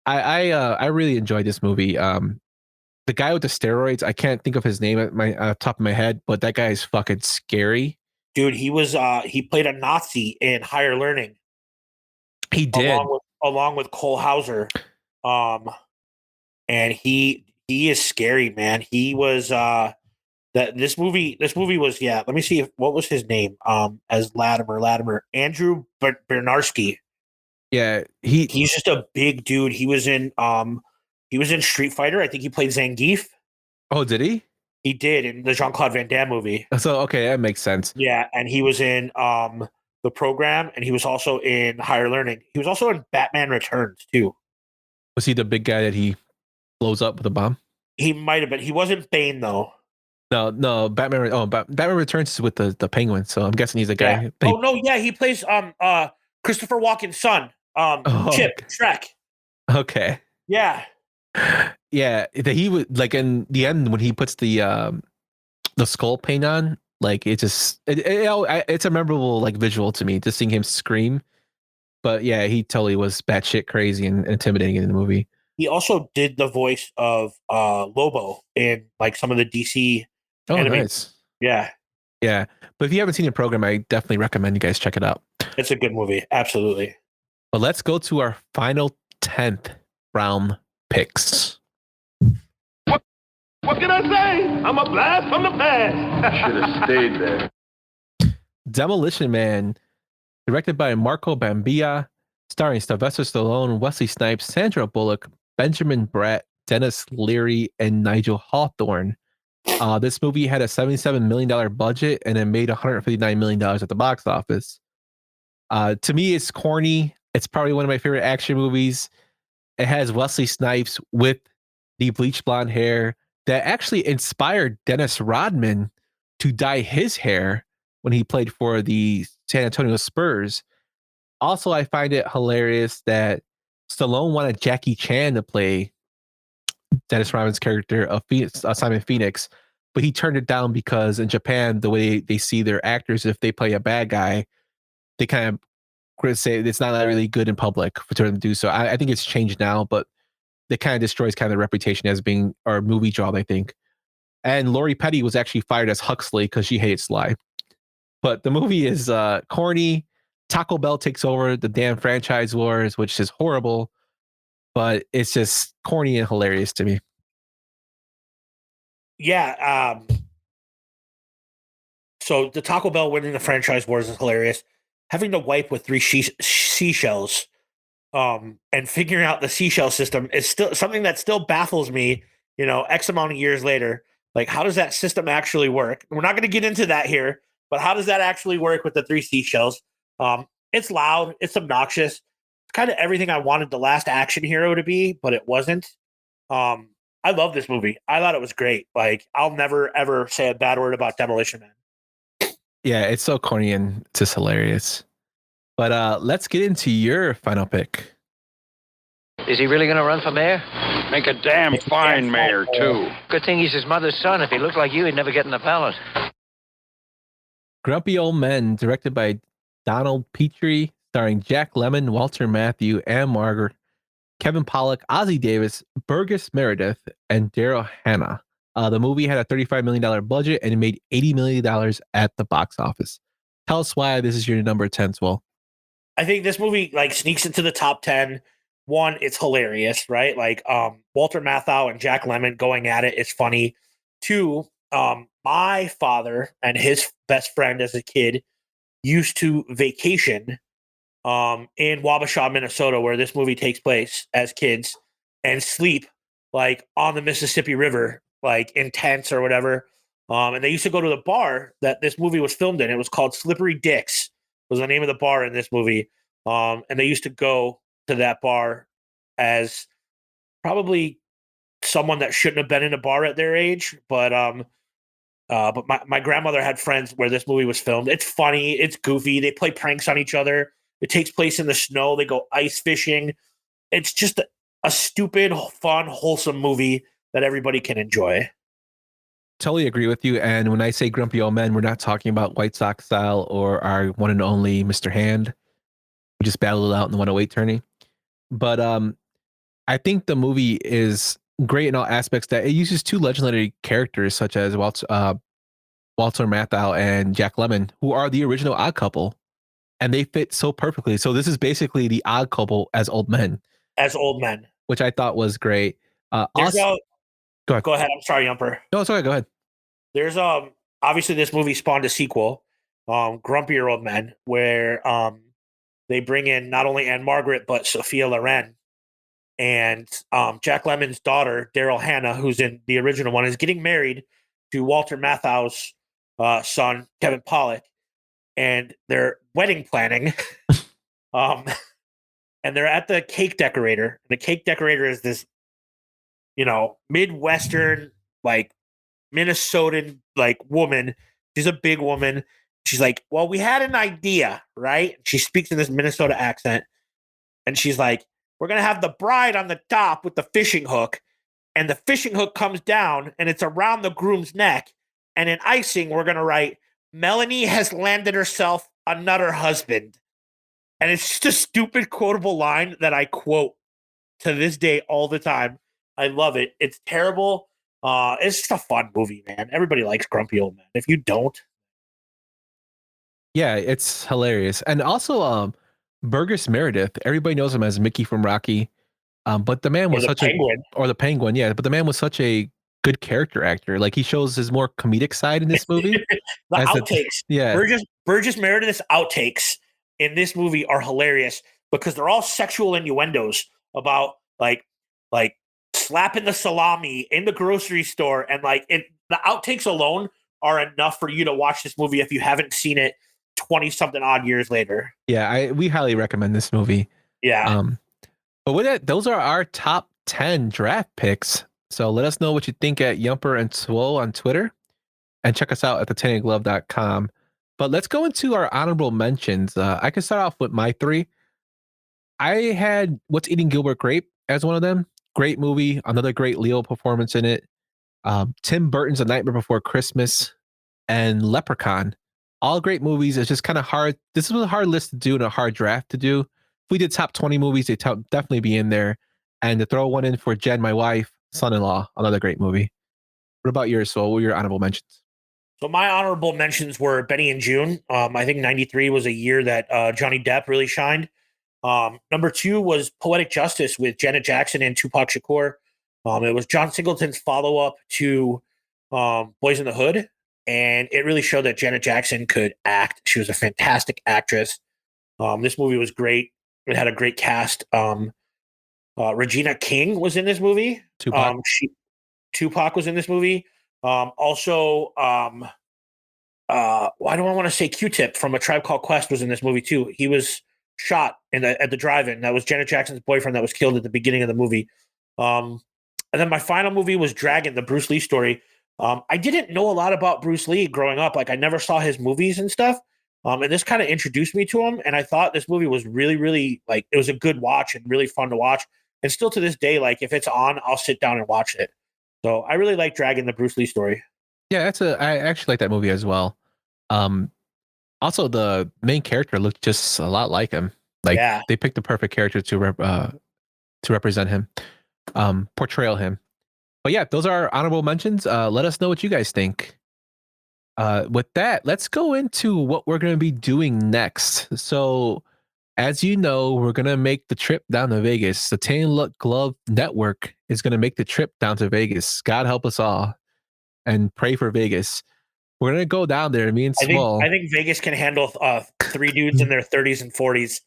I really enjoyed this movie. The guy with the steroids, I can't think of his name at my top of my head, but that guy is fucking scary. Dude, he played a Nazi in Higher Learning. He did, along with Cole Hauser. And he is scary, man. He was this movie was, let me see what was his name as Latimer Andrew Bernarski. Yeah, he's just a big dude. He was in Street Fighter. I think he played Zangief. Oh, did he? He did, in the Jean-Claude Van Damme movie. So okay, that makes sense. Yeah, and he was in The Program, and he was also in Higher Learning. He was also in Batman Returns too. Was he the big guy that he blows up with a bomb? He might have been. He wasn't Bane though. No, Batman. Oh, Batman Returns is with the Penguin, so I'm guessing he's the guy. Yeah. Oh no, yeah, he plays Christopher Walken's son, Chip Okay. Shrek. Okay. Yeah. Yeah, he would like in the end when he puts the skull paint on, like it's a memorable like visual to me, just seeing him scream. But yeah, he totally was batshit crazy and intimidating in the movie. He also did the voice of Lobo in like some of the DC anime. Nice. Yeah. Yeah, but if you haven't seen the program, I definitely recommend you guys check it out. It's a good movie, absolutely. But let's go to our final 10th round picks. What can I say? I'm a blast from the past. Should have stayed there. Demolition Man, directed by Marco Bambia, starring Sylvester Stallone, Wesley Snipes, Sandra Bullock, Benjamin Bratt, Dennis Leary, and Nigel Hawthorne. This movie had a $77 million budget and it made $159 million at the box office. To me, it's corny. It's probably one of my favorite action movies. It has Wesley Snipes with the bleach blonde hair that actually inspired Dennis Rodman to dye his hair when he played for the San Antonio Spurs. Also, I find it hilarious that Stallone wanted Jackie Chan to play Dennis Rodman's character of Simon Phoenix, but he turned it down because in Japan, the way they see their actors, if they play a bad guy, they kind of say it's not really good in public for them to do so. I think it's changed now, but it kind of destroys kind of the reputation as being our movie job, I think. And Lori Petty was actually fired as Huxley because she hated Sly. But the movie is corny. Taco Bell takes over the damn franchise wars, which is horrible, but it's just corny and hilarious to me. Yeah. So the Taco Bell winning the franchise wars is hilarious. Having to wipe with three seashells and figuring out the seashell system is still something that still baffles me, X amount of years later. Like, how does that system actually work? We're not going to get into that here, but how does that actually work with the three seashells? It's loud. It's obnoxious. It's kind of everything I wanted the last action hero to be, but it wasn't. I love this movie. I thought it was great. Like, I'll never, ever say a bad word about Demolition Man. Yeah, it's so corny and just hilarious. But let's get into your final pick. Is he really going to run for mayor? Make a damn fine mayor, too. Good thing he's his mother's son. If he looked like you, he'd never get in the ballot. Grumpy Old Men, directed by Donald Petrie, starring Jack Lemmon, Walter Matthau, Anne Margaret, Kevin Pollak, Ozzie Davis, Burgess Meredith, and Daryl Hannah. The movie had a $35 million budget and it made $80 million at the box office. Tell us why this is your number 10, Swell. I think this movie like sneaks into the top 10. One, it's hilarious, right? Like Walter Matthau and Jack Lemmon going at it is funny. Two, my father and his best friend as a kid used to vacation in Wabasha, Minnesota, where this movie takes place as kids, and sleep like on the Mississippi River, like in tents or whatever. And they used to go to the bar that this movie was filmed in. It was called Slippery Dicks, was the name of the bar in this movie. And they used to go to that bar as probably someone that shouldn't have been in a bar at their age. But my grandmother had friends where this movie was filmed. It's funny. It's goofy. They play pranks on each other. It takes place in the snow. They go ice fishing. It's just a stupid, fun, wholesome movie that everybody can enjoy. Totally agree with you. And when I say Grumpy Old Men, we're not talking about White Sox style or our one and only Mr. Hand. We just battled it out in the 108 tourney. But I think the movie is great in all aspects that it uses two legendary characters such as Walter Matthau and Jack Lemmon, who are the original Odd Couple, and they fit so perfectly. So this is basically the Odd Couple as old men. As old men. Which I thought was great. Go ahead. I'm sorry, Yumper. No, it's okay. Go ahead. There's obviously this movie spawned a sequel, Grumpier Old Men, where they bring in not only Anne Margaret but Sophia Loren, and Jack Lemmon's daughter Daryl Hannah, who's in the original one, is getting married to Walter Matthau's son Kevin Pollak, and they're wedding planning. And they're at the cake decorator. The cake decorator is this, Midwestern, like Minnesotan like woman. She's a big woman. She's like, well, we had an idea, right? She speaks in this Minnesota accent, and she's like, we're gonna have the bride on the top with the fishing hook, and the fishing hook comes down, and it's around the groom's neck, and in icing, we're gonna write, Melanie has landed herself another husband. And it's just a stupid quotable line that I quote to this day all the time. I love it. It's terrible. It's just a fun movie, man. Everybody likes Grumpy Old Man. If you don't, Yeah, it's hilarious. And also, Burgess Meredith, everybody knows him as Mickey from Rocky. But the man was such Penguin. or the Penguin, yeah. But the man was such a good character actor. Like he shows his more comedic side in this movie. The as outtakes, yeah, Burgess Meredith's outtakes in this movie are hilarious because they're all sexual innuendos about like slapping the salami in the grocery store, and like the outtakes alone are enough for you to watch this movie if you haven't seen it 20 something odd years later. yeah. We highly recommend this movie. Yeah. But with that, those are our top 10 draft picks. So let us know what you think at Yumper and Swole on Twitter, and check us out at the10glove.com. But let's go into our honorable mentions. I can start off with my 3. I had What's Eating Gilbert Grape as one of them. Great movie, another great Leo performance in it. Tim Burton's A Nightmare Before Christmas and Leprechaun. All great movies. It's just kind of hard. This was a hard list to do and a hard draft to do. If we did top 20 movies, they'd definitely be in there. And to throw one in for Jen, my wife, son-in-law, another great movie. What about yours, Swole? What were your honorable mentions? So my honorable mentions were Benny and June. I think 93 was a year that Johnny Depp really shined. Number 2 was Poetic Justice with Janet Jackson and Tupac Shakur. It was John Singleton's follow-up to Boys in the Hood, and it really showed that Janet Jackson could act. She was a fantastic actress. This movie was great. It had a great cast. Regina King was in this movie. Tupac. Tupac was in this movie. Also, why do I want to say Q-Tip from A Tribe Called Quest was in this movie too. He was shot at the drive-in. That was Janet Jackson's boyfriend that was killed at the beginning of the movie. And then my final movie was Dragon, the Bruce Lee story. I didn't know a lot about Bruce Lee growing up. Like I never saw his movies and stuff. And this kind of introduced me to him. And I thought this movie was really, really like, it was a good watch and really fun to watch. And still to this day, like if it's on, I'll sit down and watch it. So I really like Dragon, the Bruce Lee story. Yeah, I actually like that movie as well. Also, the main character looked just a lot like him. Like they picked the perfect character to represent him, portrayal him. But yeah, those are our honorable mentions. Let us know what you guys think. With that, let's go into what we're going to be doing next. So, as you know, we're going to make the trip down to Vegas. The Tan Glove Network is going to make the trip down to Vegas. God help us all, and pray for Vegas. We're going to go down there. Me and Swole. I think Vegas can handle 3 dudes in their 30s and 40s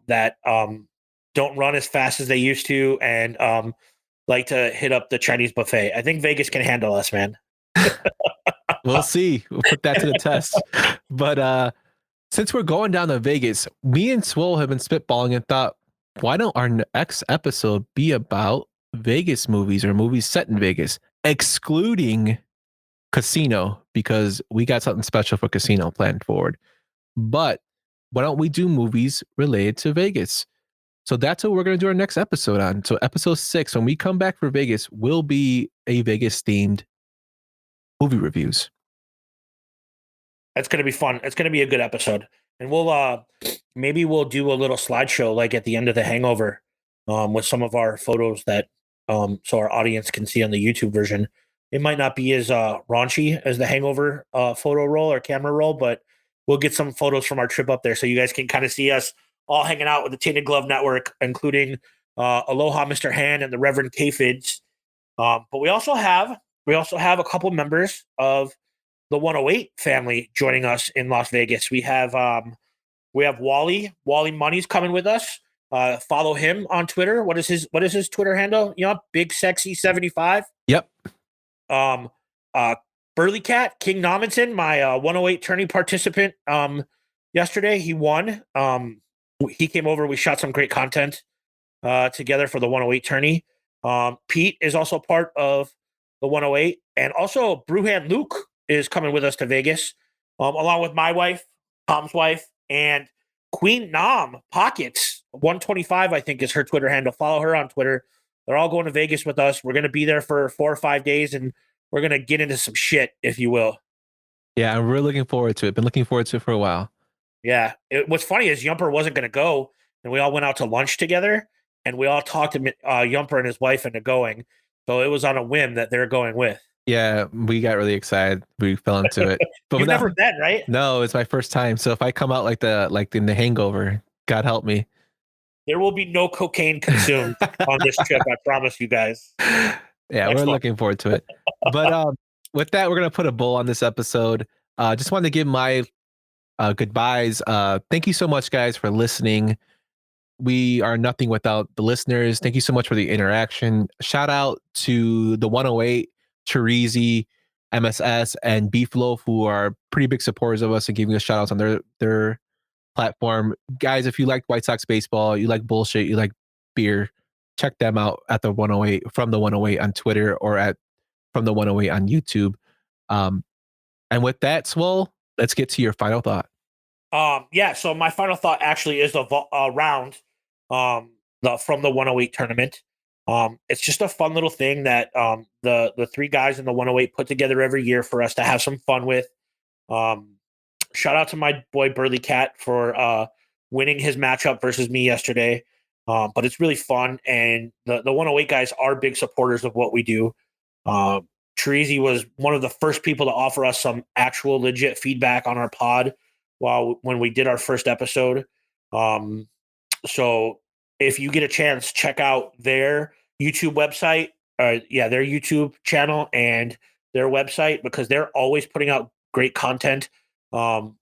that don't run as fast as they used to and like to hit up the Chinese buffet. I think Vegas can handle us, man. We'll see. We'll put that to the test. But since we're going down to Vegas, me and Swole have been spitballing and thought, why don't our next episode be about Vegas movies or movies set in Vegas, excluding Casino, because we got something special for Casino planned forward. But why don't we do movies related to Vegas? So that's what we're going to do our next episode on. So episode 6, when we come back for Vegas, will be a Vegas themed movie reviews. That's going to be fun. It's going to be a good episode. And we'll maybe we'll do a little slideshow like at the end of The Hangover with some of our photos that so our audience can see on the YouTube version. It might not be as raunchy as The Hangover photo roll or camera roll, but we'll get some photos from our trip up there so you guys can kind of see us all hanging out with the Tainted Glove Network, including Aloha Mr. Hand and the Reverend K-Fids. But we also have a couple members of the 108 family joining us in Las Vegas. We have Wally Money's coming with us. Follow him on Twitter. What is his Twitter handle? Big Sexy 75. Yep. Burley Cat King Nominson, my 108 tourney participant. Yesterday he won. He came over. We shot some great content together for the 108 tourney. Pete is also part of the 108. And also Brewhand Luke is coming with us to Vegas, along with my wife, Tom's wife, and Queen Nam Pockets 125, I think is her Twitter handle. Follow her on Twitter. They're all going to Vegas with us. We're going to be there for 4 or 5 days, and we're going to get into some shit, if you will. Yeah, I'm really looking forward to it. Been looking forward to it for a while. Yeah. What's funny is Yumper wasn't going to go, and we all went out to lunch together, and we all talked to Yumper and his wife into going. So it was on a whim that they're going with. Yeah, we got really excited. We fell into it. But You've never been, right? No, it's my first time. So if I come out like in the Hangover, God help me. There will be no cocaine consumed on this trip. I promise you guys. Yeah, we're looking forward to it. But with that, we're going to put a bow on this episode. Just wanted to give my goodbyes. Thank you so much, guys, for listening. We are nothing without the listeners. Thank you so much for the interaction. Shout out to the 108, Chirizi, MSS, and Beef Loaf, who are pretty big supporters of us and giving us shout outs on their platform. Guys, if you like White Sox baseball, you like bullshit, you like beer, check them out at the 108, from the 108 on Twitter, or from the 108 on YouTube. And with that, Swole, let's get to your final thought. Yeah, so my final thought actually is around from the 108 tournament. It's just a fun little thing that the 3 guys in the 108 put together every year for us to have some fun with. Shout out to my boy Burley Cat for winning his matchup versus me yesterday. But it's really fun, and the 108 guys are big supporters of what we do. Chirizi was one of the first people to offer us some actual legit feedback on our pod when we did our first episode. So if you get a chance, check out their YouTube website, their YouTube channel and their website, because they're always putting out great content. And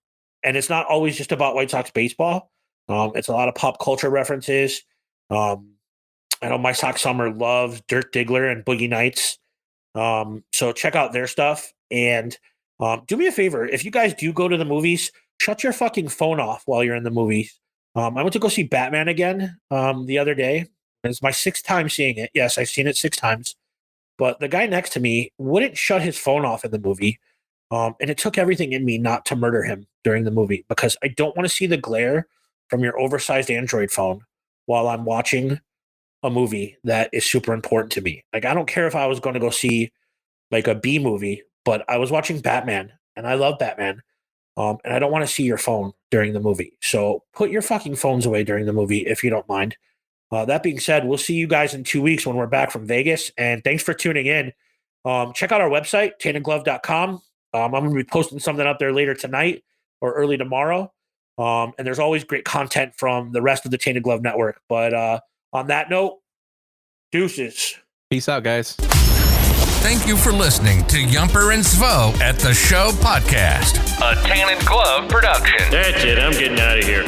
it's not always just about White Sox baseball. It's a lot of pop culture references. I know My Sox Summer loves Dirk Diggler and Boogie Nights. So check out their stuff, and do me a favor. If you guys do go to the movies, shut your fucking phone off while you're in the movies. I went to go see Batman again the other day. It's my 6th time seeing it. Yes, I've seen it 6 times. But the guy next to me wouldn't shut his phone off in the movie. And it took everything in me not to murder him during the movie, because I don't want to see the glare from your oversized Android phone while I'm watching a movie that is super important to me. Like, I don't care if I was going to go see like a B movie, but I was watching Batman, and I love Batman. And I don't want to see your phone during the movie. So put your fucking phones away during the movie if you don't mind. That being said, we'll see you guys in 2 weeks when we're back from Vegas. And thanks for tuning in. Check out our website, taintedglove.com. I'm going to be posting something up there later tonight or early tomorrow. And there's always great content from the rest of the Tainted Glove Network. But on that note, deuces. Peace out, guys. Thank you for listening to Yumper and Svo at the Show podcast, a Tainted Glove production. That's it. I'm getting out of here.